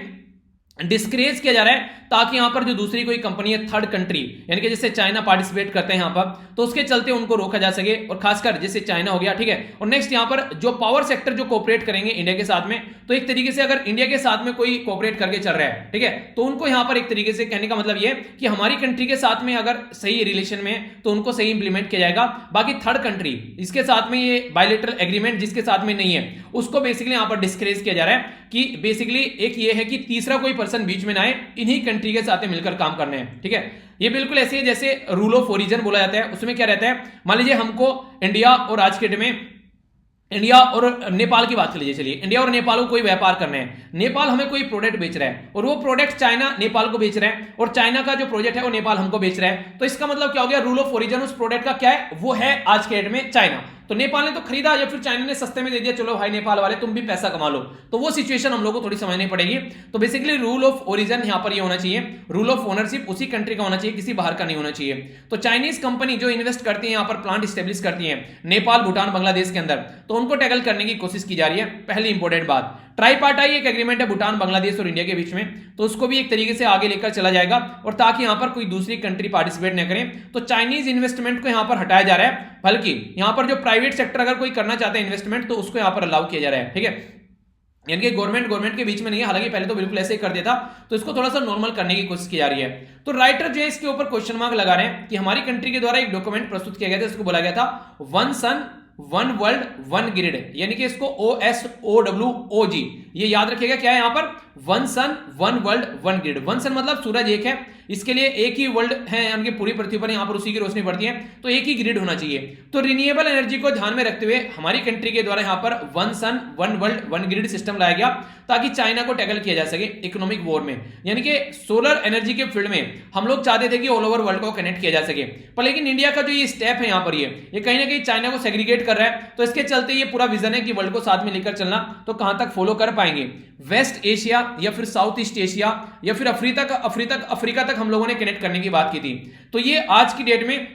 डिस्करेज किया जा रहा है ताकि यहां पर जो दूसरी कोई कंपनी है थर्ड कंट्री यानी कि जैसे चाइना पार्टिसिपेट करते हैं यहां पर, तो उसके चलते उनको रोका जा सके, और खासकर जैसे चाइना हो गया, ठीक है। और नेक्स्ट यहां पर जो पावर सेक्टर जो कोऑपरेट करेंगे इंडिया के साथ में, तो एक तरीके से अगर इंडिया के साथ में कोई कोऑपरेट करके चल रहा है, ठीक है, तो उनको यहां पर एक तरीके से कहने का मतलब ये कि हमारी कंट्री के साथ में अगर सही रिलेशन में तो उनको सही इंप्लीमेंट किया जाएगा। बाकी थर्ड कंट्री इसके साथ में ये बायलैटरल एग्रीमेंट जिसके साथ में नहीं है उसको बेसिकली यहां पर डिस्करेज किया जा रहा है कि बेसिकली एक ये है कि तीसरा कोई पर्सन बीच में ना आए, इन्हीं कंट्री के साथ मिलकर काम करने हैं, ठीक है। ये बिल्कुल ऐसे है जैसे रूल ऑफ ओरिजिन बोला जाता है, उसमें क्या रहता है, मान लीजिए हमको इंडिया और आज के डेट में इंडिया और नेपाल की बात कर लीजिए। चलिए, इंडिया और नेपाल को कोई व्यापार करना है, नेपाल हमें कोई प्रोडक्ट बेच रहा है और वो प्रोडक्ट चाइना नेपाल को बेच रहा है और चाइना का जो प्रोजेक्ट है वो नेपाल हमको बेच रहा है। तो इसका मतलब क्या हो गया, रूल ऑफ ओरिजिन उस प्रोडक्ट का क्या है, वो है आज के डेट में चाइना। तो नेपाल ने तो खरीदा या फिर चाइना ने सस्ते में दे दिया, चलो भाई नेपाल वाले तुम भी पैसा कमा लो, तो वो सिचुएशन हम लोग को थोड़ी समझनी पड़ेगी। तो बेसिकली रूल ऑफ ओरिजिन यहां पर ये होना चाहिए, रूल ऑफ ओनरशिप उसी कंट्री का होना चाहिए, किसी बाहर का नहीं होना चाहिए। तो चाइनीज कंपनी जो इन्वेस्ट करती है यहां पर, प्लांट स्टेब्लिश करती है नेपाल, भूटान, बांग्लादेश के अंदर, तो उनको टैकल करने की कोशिश की जा रही है। पहली इंपॉर्टेंट बात, ट्राईपार्टाई एक एग्रीमेंट है भूटान, बांग्लादेश और इंडिया के बीच में, तो उसको भी एक तरीके से आगे लेकर चला जाएगा और ताकि यहां पर कोई दूसरी कंट्री पार्टिसिपेट न करें। तो चाइनीज इन्वेस्टमेंट को यहां पर हटाया जा रहा है, बल्कि यहां पर जो प्राइवेट सेक्टर अगर कोई करना चाहता है इन्वेस्टमेंट तो उसको यहां पर अलाउ किया जा रहा है। ठीक है, यानी कि गवर्नमेंट के बीच में नहीं है, हालांकि पहले तो बिल्कुल ऐसे ही कर देता, तो इसको थोड़ा सा नॉर्मल करने की कोशिश की जा रही है। तो राइटर जो है इसके ऊपर क्वेश्चन मार्क लगा रहे हैं कि हमारी कंट्री के द्वारा एक डॉक्यूमेंट प्रस्तुत किया गया था, इसको बोला गया था one sun one world one grid, यानी कि इसको OSOWOG, ये याद रखिएगा क्या है यहां पर, one sun one world one grid. One sun मतलब सूरज एक है, इसके लिए एक ही वर्ल्ड है, यानी कि पूरी पृथ्वी पर यहां पर उसी की रोशनी पड़ती है, तो एक ही ग्रिड होना चाहिए। तो रिन्यूएबल एनर्जी को ध्यान में रखते हुए हमारी कंट्री के द्वारा यहां पर one sun one world one grid system लाया गया ताकि चाइना को टैकल किया जा सके इकोनॉमिक वॉर में। यानी कि सोलर एनर्जी के फील्ड में हम लोग चाहते थे कि ऑल ओवर वर्ल्ड को कनेक्ट किया जा सके, पर लेकिन इंडिया का जो ये स्टेप है यहां पर ये कहीं ना कहीं चाइना को सेग्रीगेट कर रहा है। तो इसके चलते ये पूरा विजन है कि वर्ल्ड को साथ में लेकर चलना, तो कहां तक फॉलो कर पाएंगे, वेस्ट एशिया या फिर साउथ ईस्ट एशिया या फिर अफ्रीका तक हम लोगों ने कनेक्ट करने की बात की थी। तो ये आज की डेट में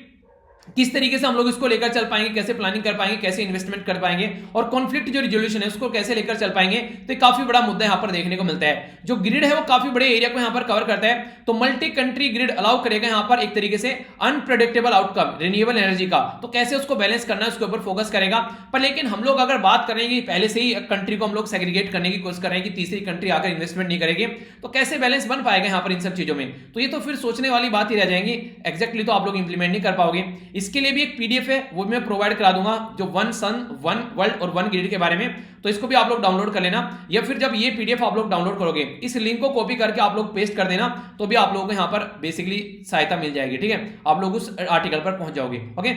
किस तरीके से हम लोग इसको लेकर चल पाएंगे, कैसे प्लानिंग कर पाएंगे, कैसे इन्वेस्टमेंट कर पाएंगे और कॉन्फ्लिक्ट जो रिजोल्यूशन है उसको कैसे लेकर चल पाएंगे, तो काफी बड़ा मुद्दा यहां पर देखने को मिलता है। जो ग्रिड है वो काफी बड़े एरिया को यहां पर कवर करता है, तो मल्टी कंट्री ग्रिड अलाउ करेगा यहां पर एक तरीके से अनप्रेडिक्टेबल आउटकम रिन्यूएबल एनर्जी का, तो कैसे उसको बैलेंस करना है उसके ऊपर फोकस करेगा। पर लेकिन हम लोग अगर बात करेंगे पहले से ही कंट्री को हम लोग सेग्रीगेट करने की कोशिश कर रहे हैं कि तीसरी कंट्री आकर इन्वेस्टमेंट नहीं करेगी, तो कैसे बैलेंस बन पाएगा यहां पर इन सब चीजों में, तो ये तो फिर सोचने वाली बात ही रह जाएंगी, एग्जैक्टली तो आप लोग इंप्लीमेंट नहीं कर पाओगे। इसके लिए भी एक पीडीएफ है वो मैं प्रोवाइड करा दूंगा, जो वन सन वन वर्ल्ड और वन ग्रिड के बारे में, तो इसको भी आप लोग डाउनलोड कर लेना, या फिर जब ये पीडीएफ आप लोग डाउनलोड करोगे इस लिंक को कॉपी करके आप लोग पेस्ट कर देना, तो भी आप लोगों को यहां पर बेसिकली सहायता मिल जाएगी। ठीक है, आप लोग उस आर्टिकल पर पहुंच जाओगे। ओके,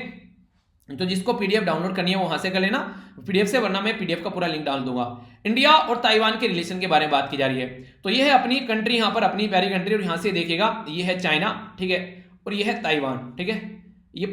तो जिसको पीडीएफ डाउनलोड करनी है वो वहां से कर लेना पीडीएफ से, वरना मैं पीडीएफ का पूरा लिंक डाल दूंगा। इंडिया और ताइवान के रिलेशन के बारे में बात की जा रही है, तो ये है अपनी कंट्री, यहां पर अपनी प्यारी कंट्री, और यहां से देखिएगा ये है चाइना, ठीक है, और ये है ताइवान। ठीक है, ये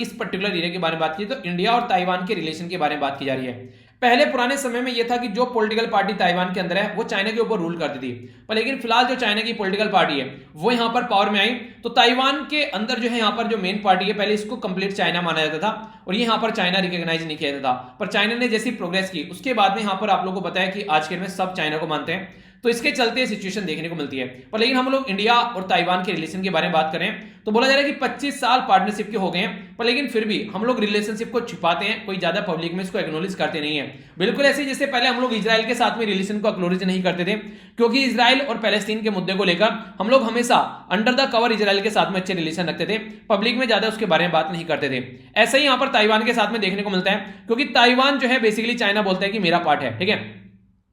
इस पर्टिकुलर एरिया के बारे में बात की, तो इंडिया और ताइवान के रिलेशन के बारे में बात की जा रही है। पहले पुराने समय में यह था कि जो पॉलिटिकल पार्टी ताइवान के अंदर है वो चाइना के ऊपर रूल करती थी, पर लेकिन फिलहाल जो चाइना की पॉलिटिकल पार्टी है वो यहां पर पावर में आई, तो ताइवान के अंदर जो है यहां पर जो मेन पार्टी है, पहले इसको कंप्लीट चाइना माना जाता था और यहां पर चाइना रिकॉग्नाइज नहीं किया जाता था, पर चाइना ने जैसी प्रोग्रेस की उसके बाद में यहां पर आप लोगों को बताया कि आज के में सब चाइना को मानते हैं, तो इसके चलते सिचुएशन देखने को मिलती है। पर लेकिन हम लोग इंडिया और ताइवान के रिलेशन के बारे में बात करें तो बोला जा रहा है कि 25 साल पार्टनरशिप के हो गए हैं, पर लेकिन फिर भी हम लोग रिलेशनशिप को छिपाते हैं, कोई ज्यादा पब्लिक में इसको एक्नॉलेज करते नहीं है। बिल्कुल ऐसे जैसे पहले हम लोग इजराइल के साथ में रिलेशन को एक्नॉलेज नहीं करते थे, क्योंकि इजराइल और पैलेस्टीन के मुद्दे को लेकर हम लोग हमेशा अंडर द कवर इजराइल के साथ में अच्छे रिलेशन रखते थे, पब्लिक में ज्यादा उसके बारे में बात नहीं करते थे। ऐसा ही यहां पर ताइवान के साथ में देखने को मिलता है, क्योंकि ताइवान जो है बेसिकली चाइना बोलता है कि मेरा पार्ट है। ठीक है,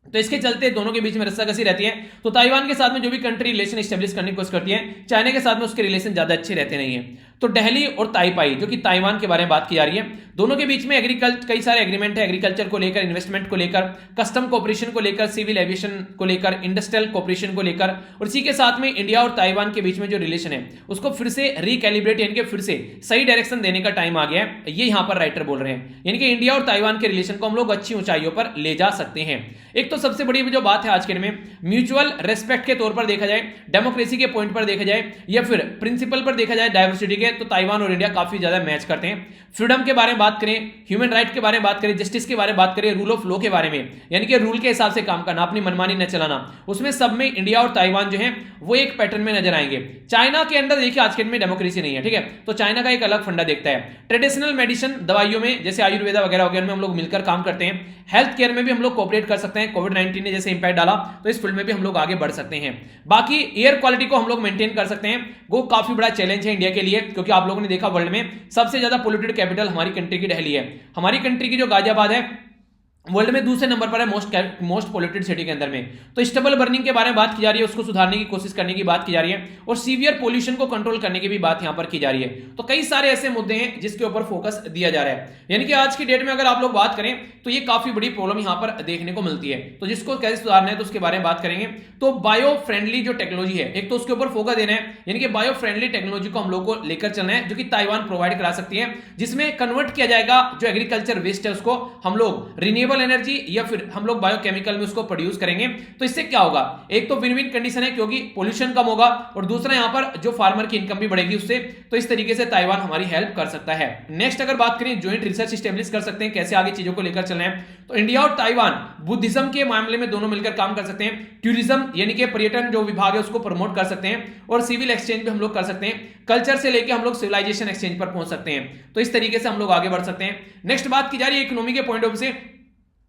तो इसके चलते दोनों के बीच में रस्साकसी रहती है। तो ताइवान के साथ में जो भी कंट्री रिलेशन एस्टेब्लिश करने की कोशिश करती है, चाइना के साथ में उसके रिलेशन ज्यादा अच्छे रहते नहीं है। तो दिल्ली और ताइपाई जो कि ताइवान के बारे में बात की जा रही है, दोनों के बीच में कई सारे एग्रीमेंट है, एग्रीकल्चर को लेकर, इन्वेस्टमेंट को लेकर, कस्टम कोऑपरेशन को लेकर, सिविल एविएशन को लेकर, इंडस्ट्रियल कोऑपरेशन को लेकर, और इसी के साथ में इंडिया और ताइवान के बीच में जो रिलेशन है उसको फिर से रिकैलिब्रेट यानी कि फिर से सही डायरेक्शन देने का टाइम आ गया है, ये यहां पर राइटर बोल रहे हैं। यानी कि इंडिया और ताइवान के रिलेशन को हम लोग अच्छी ऊंचाइयों पर ले जा सकते हैं। एक तो सबसे बड़ी जो बात है आज के में, म्यूचुअल रेस्पेक्ट के तौर पर देखा जाए, डेमोक्रेसी के पॉइंट पर देखा जाए, या फिर प्रिंसिपल पर देखा जाए, डाइवर्सिटी के, तो ताइवान और इंडिया काफी ज्यादा मैच करते हैं। फ्रीडम के बारे में बात करें, ह्यूमन राइट के बारे में बात करें, जस्टिस के बारे में बात करें, रूल ऑफ लॉ के बारे में, यानी कि रूल के हिसाब से काम करना, अपनी मनमानी न चलाना, उसमें सब में इंडिया और ताइवान जो है वो एक पैटर्न में नजर आएंगे। चाइना के अंदर देखिए आज के में डेमोक्रेसी नहीं है, ठीक है, तो चाइना का एक अलग फंडा देखता है। ट्रेडिशनल मेडिसिन दवाइयों में जैसे आयुर्वेदा वगैरह वगैरह में हम लोग मिलकर काम करते हैं। हेल्थ केयर में भी हम लोग कोऑपरेट कर सकते हैं, कोविड-19 ने जैसे इंपैक्ट डाला तो इस फील्ड में भी हम लोग आगे बढ़ सकते हैं। बाकी एयर क्वालिटी को हम लोग मेंटेन कर सकते हैं, वो काफी बड़ा चैलेंज है इंडिया के लिए, क्योंकि आप लोगों ने देखा वर्ल्ड में सबसे ज्यादा पोल्यूटेड कैपिटल हमारी कंट्री की दिल्ली है। हमारी कंट्री की जो गाजियाबाद है वर्ल्ड में दूसरे नंबर पर है मोस्ट पोल्यूटेड सिटी के अंदर में। तो स्टबल बर्निंग के बारे में बात की जा रही है, उसको सुधारने की कोशिश करने की बात की जा रही है, और सीवियर पोल्यूशन को कंट्रोल करने की भी बात यहां पर की जा रही है। तो कई सारे ऐसे मुद्दे हैं जिसके ऊपर फोकस दिया जा रहा है। यानी कि आज की डेट में अगर आप लोग बात करें तो ये काफी बड़ी प्रॉब्लम यहां पर देखने को मिलती है। तो जिसको कैसे सुधारना है तो उसके बारे में बात करेंगे। तो बायो फ्रेंडली जो टेक्नोलॉजी है, एक तो उसके ऊपर फोकस देना है, यानी कि बायो फ्रेंडली टेक्नोलॉजी को हम लोग को लेकर चलना है, जो कि ताइवान प्रोवाइड करा सकती है, जिसमें कन्वर्ट किया जाएगा जो एग्रीकल्चर वेस्ट है उसको हम लोग रिन्यूएबल एनर्जी या फिर हम लोग बायोकेमिकल में उसको प्रोड्यूस करेंगे। तो इससे क्या होगा, एक तो विन विन कंडीशन है क्योंकि पोल्यूशन कम होगा, और दूसरा यहां पर जो फार्मर की इनकम भी बढ़ेगी उससे। तो इस तरीके से ताइवान हमारी हेल्प कर सकता है। नेक्स्ट अगर बात करें, ज्वाइंट रिसर्च स्टैब्लिश कर सकते हैं, कैसे आगे चीजों को लेकर चलना है। तो इंडिया और ताइवान बुद्धिज्म के मामले में दोनों मिलकर काम कर सकते हैं। टूरिज्म यानी कि पर्यटन जो विभाग है उसको प्रमोट कर सकते हैं, और सिविल एक्सचेंज भी हम लोग कर सकते हैं। कल्चर से लेकर हम लोग सिविलाइजेशन एक्सचेंज पर पहुंच सकते हैं। तो इस तरीके से हम लोग आगे बढ़ सकते हैं। नेक्स्ट बात की जा रही है इकोनॉमी के पॉइंट ऑफ व्यू से।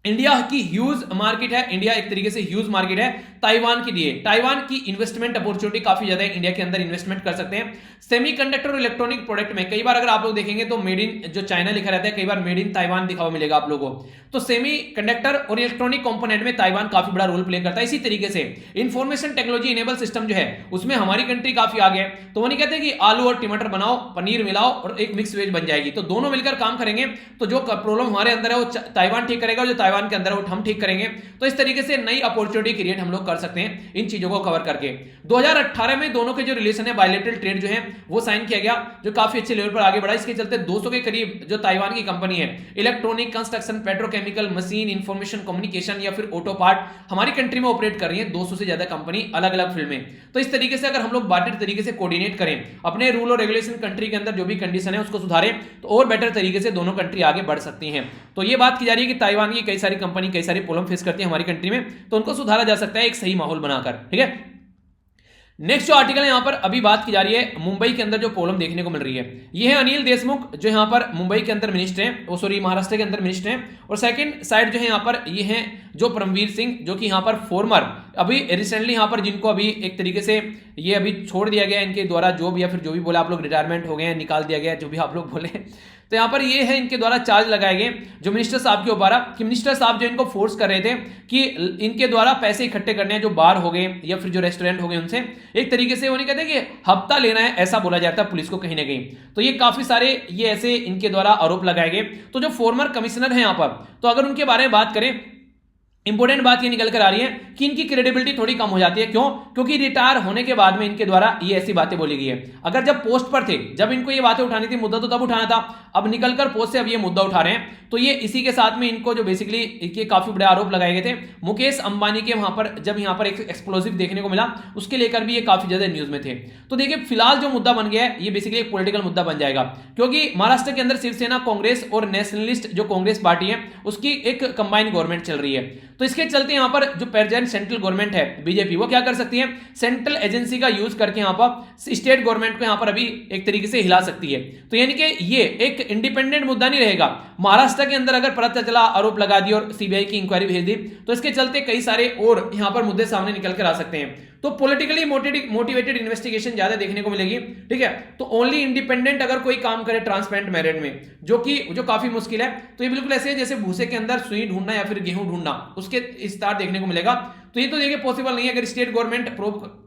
इंडिया की ह्यूज मार्केट है, इंडिया एक तरीके से ह्यूज मार्केट है ताइवान के लिए। ताइवान की इन्वेस्टमेंट अपॉर्चुनिटी काफी ज्यादा है, इंडिया के अंदर इन्वेस्टमेंट कर सकते हैं। सेमीकंडक्टर और इलेक्ट्रॉनिक प्रोडक्ट में कई बार अगर आप लोग देखेंगे तो मेड इन जो चाइना लिखा रहता है, कई बार मेड इन ताइवान दिखा हुआ मिलेगा आप लोगों को। तो सेमी कंडक्टर और इलेक्ट्रॉनिक कंपोनेंट में ताइवान काफी बड़ा रोल प्ले करता है। इसी तरीके से इंफॉर्मेशन टेक्नोलॉजी इनेबल सिस्टम जो है उसमें हमारी कंट्री काफी आगे है। तो वो नहीं कहते कि आलू और टमाटर बनाओ, पनीर मिलाओ और एक मिक्स वेज बन जाएगी। तो दोनों मिलकर काम करेंगे तो जो प्रॉब्लम हमारे अंदर है वो ताइवान ठीक करेगा, और जो ताइवान के अंदर है वो हम ठीक करेंगे। तो इस तरीके से नई अपॉर्चुनिटी क्रिएट हम लोग कर सकते हैं इन चीजों को कवर करके। 2018 में दोनों के जो रिलेशन है बायलैटरल ट्रेड जो है वो साइन किया गया, जो काफी अच्छे लेवल पर आगे बढ़ा। इसके चलते 200 के करीब जो ताइवान की कंपनी है electronic, construction, petrochemical, machine, information communication या फिर ऑटो पार्ट हमारी कंट्री में ऑपरेट कर रही है। 200 से ज्यादा कंपनी अलग अलग फील्ड में। तो इस तरीके से अगर हम लोग बाटेड तरीके से कोऑर्डिनेट करें, अपने रूल और रेगुलेशन कंट्री के अंदर जो भी कंडीशन है उसको सुधारें, तो और बेटर तरीके से दोनों कंट्री आगे बढ़ सकती हैं। तो ये बात की जा रही है कि ताइवान की कई सारी कंपनी कई सारी प्रॉब्लम फेस करती है हमारी कंट्री में, तो उनको सुधारा जा सकता है एक सही माहौल बनाकर। ठीक है, नेक्स्ट जो आर्टिकल है यहां पर अभी बात की जा रही है मुंबई के अंदर जो प्रॉब्लम देखने को मिल रही है, ये है अनिल देशमुख जो यहां पर मुंबई के अंदर मिनिस्टर हैं, वो सॉरी महाराष्ट्र के अंदर मिनिस्टर हैं। और सेकंड साइड जो है यहां पर ये हैं जो परमवीर सिंह, जो कि यहां पर फॉर्मर अभी रिसेंटली यहां पर जिनको अभी एक तरीके से ये अभी छोड़ दिया गया इनके द्वारा जॉब, या फिर जो भी बोले आप लोग रिटायरमेंट हो गए हैं, निकाल दिया गया, जो भी आप लोग बोले। तो यहां पर ये है इनके द्वारा चार्ज लगाए गए जो मिनिस्टर साहब के ऊपर, कि मिनिस्टर साहब जो इनको फोर्स कर रहे थे कि इनके द्वारा पैसे इकट्ठे करने हैं, जो बार हो गए या फिर जो रेस्टोरेंट हो गए उनसे एक तरीके से वो नहीं कहते कि हफ्ता लेना है, ऐसा बोला जाता है पुलिस को कहीं ना कहीं। तो ये काफी सारे ये ऐसे इनके द्वारा आरोप लगाए गए। तो जो फॉर्मर कमिश्नर है यहां पर, तो अगर उनके बारे में बात करें, इंपोर्टेंट बात ये निकल कर आ रही है कि इनकी क्रेडिबिलिटी थोड़ी कम हो जाती है। क्यों? क्योंकि रिटायर होने के बाद में इनके द्वारा ये ऐसी बातें बोली गई है। अगर जब पोस्ट पर थे, जब इनको ये बातें उठानी थी, मुद्दा तो तब उठाना था, अब निकलकर पोस्ट से अब ये मुद्दा उठा रहे हैं। तो ये इसी के साथ में इनको जो बेसिकली ये काफी बड़े आरोप लगाए गए थे मुकेश अंबानी के, वहां पर जब यहां पर एक एक्सप्लोसिव देखने को मिला उसके लेकर भी ये काफी ज्यादा न्यूज में थे। तो देखिए फिलहाल जो मुद्दा बन गया है ये बेसिकली एक पॉलिटिकल मुद्दा बन जाएगा, क्योंकि महाराष्ट्र के अंदर शिवसेना, कांग्रेस और नेशनलिस्ट जो कांग्रेस पार्टी है उसकी एक कंबाइंड गवर्नमेंट चल रही है। तो इसके चलते यहां पर जो प्रेजेंट सेंट्रल गवर्नमेंट है बीजेपी, वो क्या कर सकती है, सेंट्रल एजेंसी का यूज करके यहां पर स्टेट गवर्नमेंट को यहां पर अभी एक तरीके से हिला सकती है। तो यानी कि ये एक इंडिपेंडेंट मुद्दा नहीं रहेगा। महाराष्ट्र के अंदर अगर पता चला, आरोप लगा दी और सीबीआई की इंक्वायरी भेज दी, तो इसके चलते कई सारे और यहां पर मुद्दे सामने निकल कर आ सकते हैं। तो पॉलिटिकली मोटिवेटेड इन्वेस्टिगेशन ज्यादा देखने को मिलेगी। ठीक है, तो ओनली इंडिपेंडेंट अगर कोई काम करे ट्रांसपेरेंट मेथड में, जो काफी मुश्किल है, तो ये बिल्कुल ऐसे है जैसे भूसे के अंदर सुई ढूंढना या फिर गेहूं ढूंढना, उसके विस्तार देखने को मिलेगा। तो ये तो देखिए पॉसिबल नहीं है। अगर स्टेट गवर्नमेंट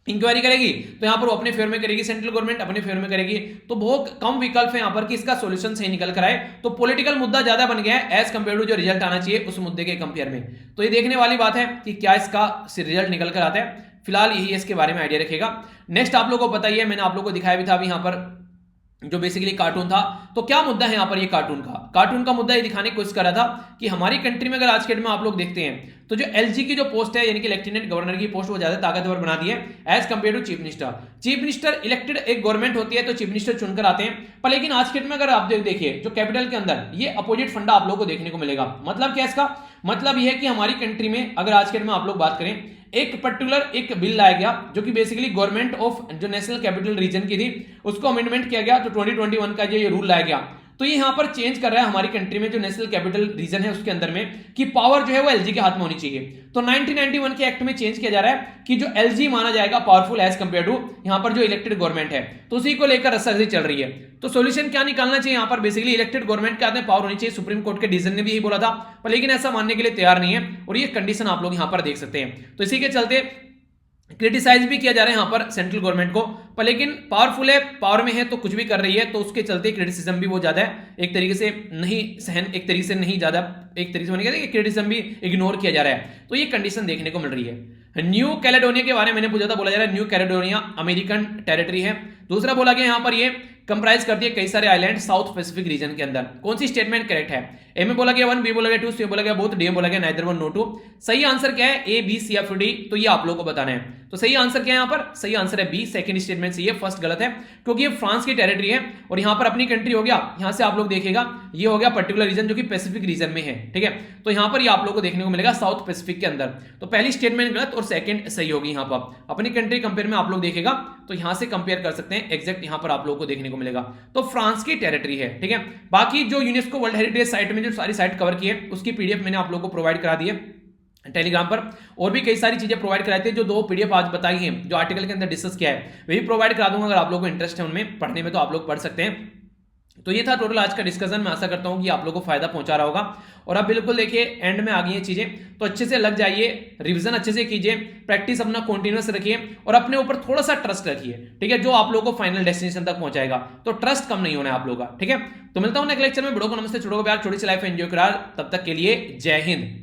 इंक्वायरी करेगी तो यहां पर वो अपने फेवर में करेगी, सेंट्रल गवर्नमेंट अपने फेवर में करेगी, तो बहुत कम विकल्प है यहां पर कि इसका सॉल्यूशन सही निकल कर आए। तो पॉलिटिकल मुद्दा ज्यादा बन गया है एज कंपेयर टू जो रिजल्ट आना चाहिए उस मुद्दे के कंपेयर में। तो ये देखने वाली बात है कि क्या इसका रिजल्ट निकल कर आता है। फिलहाल यही इसके बारे में आइडिया रखेगा। नेक्स्ट आप लोगों को बताइए, मैंने आप लोगों को दिखाया भी था अभी यहां पर जो बेसिकली कार्टून था। तो क्या मुद्दा है यहां पर, ये कार्टून का मुद्दा ये दिखाने की कोशिश कर रहा था कि हमारी कंट्री में अगर आज के डेट में आप लोग देखते हैं तो जो एलजी की जो पोस्ट है यानी कि लेफ्टिनेंट गवर्नर की पोस्ट वो ज्यादा ताकतवर बना दी है as compare to chief minister. Chief minister elected एक गवर्नमेंट होती है तो चीफ मिनिस्टर चुनकर आते हैं, पर लेकिन आज के डेट में अगर आप देखिए जो कैपिटल के अंदर ये अपोजिट फंडा आप लोगों को देखने को मिलेगा। मतलब क्या इसका मतलब यह है कि हमारी कंट्री में अगर आज के डेट में आप लोग बात करें, एक पर्टिकुलर एक बिल लाया गया जो कि बेसिकली गवर्नमेंट ऑफ जो नेशनल कैपिटल रीजन की थी उसको अमेंडमेंट किया गया। तो 2021 का जो ये रूल लाया गया, तो ये यहां पर चेंज कर रहा है हमारी कंट्री में जो नेशनल कैपिटल रीजन है उसके अंदर में कि पावर जो है वो एलजी के हाथ में होनी चाहिए। तो 1991 के एक्ट में चेंज किया जा रहा है कि जो एलजी माना जाएगा पावरफुल एज कंपेयर टू यहां पर जो इलेक्टेड गवर्नमेंट है, तो उसी को लेकर रस्साकसी चल रही है। तो सॉल्यूशन क्या निकालना चाहिए यहां पर, बेसिकली इलेक्टेड गवर्नमेंट के हाथ में पावर होनी चाहिए। सुप्रीम कोर्ट के डिसीजन ने भी यही बोला था, पर लेकिन ऐसा मानने के लिए तैयार नहीं है और ये कंडीशन आप लोग यहां पर देख सकते हैं। तो इसी के चलते क्रिटिसाइज भी किया जा रहा है यहां पर सेंट्रल गवर्नमेंट को, पर लेकिन पावरफुल है, पावर में है तो कुछ भी कर रही है, तो उसके चलते क्रिटिसिज्म भी वो ज्यादा है, एक तरीके से नहीं सहन, एक तरीके से नहीं ज्यादा, एक तरीके से मैंने कहा क्रिटिसिज्म भी इग्नोर किया जा रहा है। तो ये कंडीशन देखने को मिल रही है। न्यू कैलेडोनिया के बारे में मैंने पूछा था, बोला जा रहा है न्यू कैलेडोनिया अमेरिकन टेरिटरी है। दूसरा बोला गया यहां पर ये कंप्राइज करती है कई सारे आइलैंड साउथ पैसिफिक रीजन के अंदर। कौन सी स्टेटमेंट करेक्ट है? ए में बोला गया 1, बी बोला गया 2, सी बोला गया बोथ, डी में बोला गया नाइदर 1 नो 2। सही आंसर क्या है, ए बी सी या फिर डी? तो ये आप लोगों को बताना है। तो सही आंसर क्या है यहां पर? सही आंसर है बी, सेकंड स्टेटमेंट सही है, फर्स्ट गलत है, क्योंकि ये फ्रांस की टेरिटरी है और यहां पर अपनी कंट्री हो गया। यहां से आप लोग देखिएगा ये हो गया पर्टिकुलर रीजन जो कि पैसिफिक रीजन में है, ठीक है। तो यहां पर ये आप लोगों को देखने को मिलेगा साउथ पैसिफिक के अंदर। तो पहली स्टेटमेंट गलत और सेकंड सही होगी। यहां पर अपनी कंट्री कंपेयर में आप लोग देखेगा तो यहां से कंपेयर कर सकते हैं, एग्जैक्ट यहां पर आप लोगों को देखने को मिलेगा। तो फ्रांस की टेरिटरी है, ठीक है। बाकी जो यूनेस्को वर्ल्ड हेरिटेज साइट में जो सारी साइट कवर की है उसकी पीडीएफ मैंने आप लोगों को प्रोवाइड करा दी है टेलीग्राम पर, और भी कई सारी चीजें प्रोवाइड कराई थी। जो 2 पीडीएफ आज बताई हैं, जो आर्टिकल के अंदर डिस्कस किया है, वे भी प्रोवाइड करा दूंगा। अगर आप लोगों को इंटरेस्ट है उनमें पढ़ने में तो आप लोग पढ़ सकते हैं। तो ये था टोटल आज का डिस्कशन। मैं आशा करता हूं कि आप लोगों को फायदा पहुंचा रहा होगा। और अब बिल्कुल देखिए एंड में आ गई हैं चीजें, तो अच्छे से लग जाइए, रिवीजन अच्छे से कीजिए, प्रैक्टिस अपना कंटिन्यूअस रखिए और अपने ऊपर थोड़ा सा ट्रस्ट रखिए, ठीक है, जो आप लोगों को फाइनल डेस्टिनेशन तक पहुंचाएगा। तो ट्रस्ट कम नहीं होना है आप लोगों का, ठीक है। तो मिलता हूं नेक्स्ट लेक्चर में। बड़ों को नमस्ते, छोटों को प्यार, छोटी सी लाइफ एंजॉय करा। तब तक के लिए जय हिंद।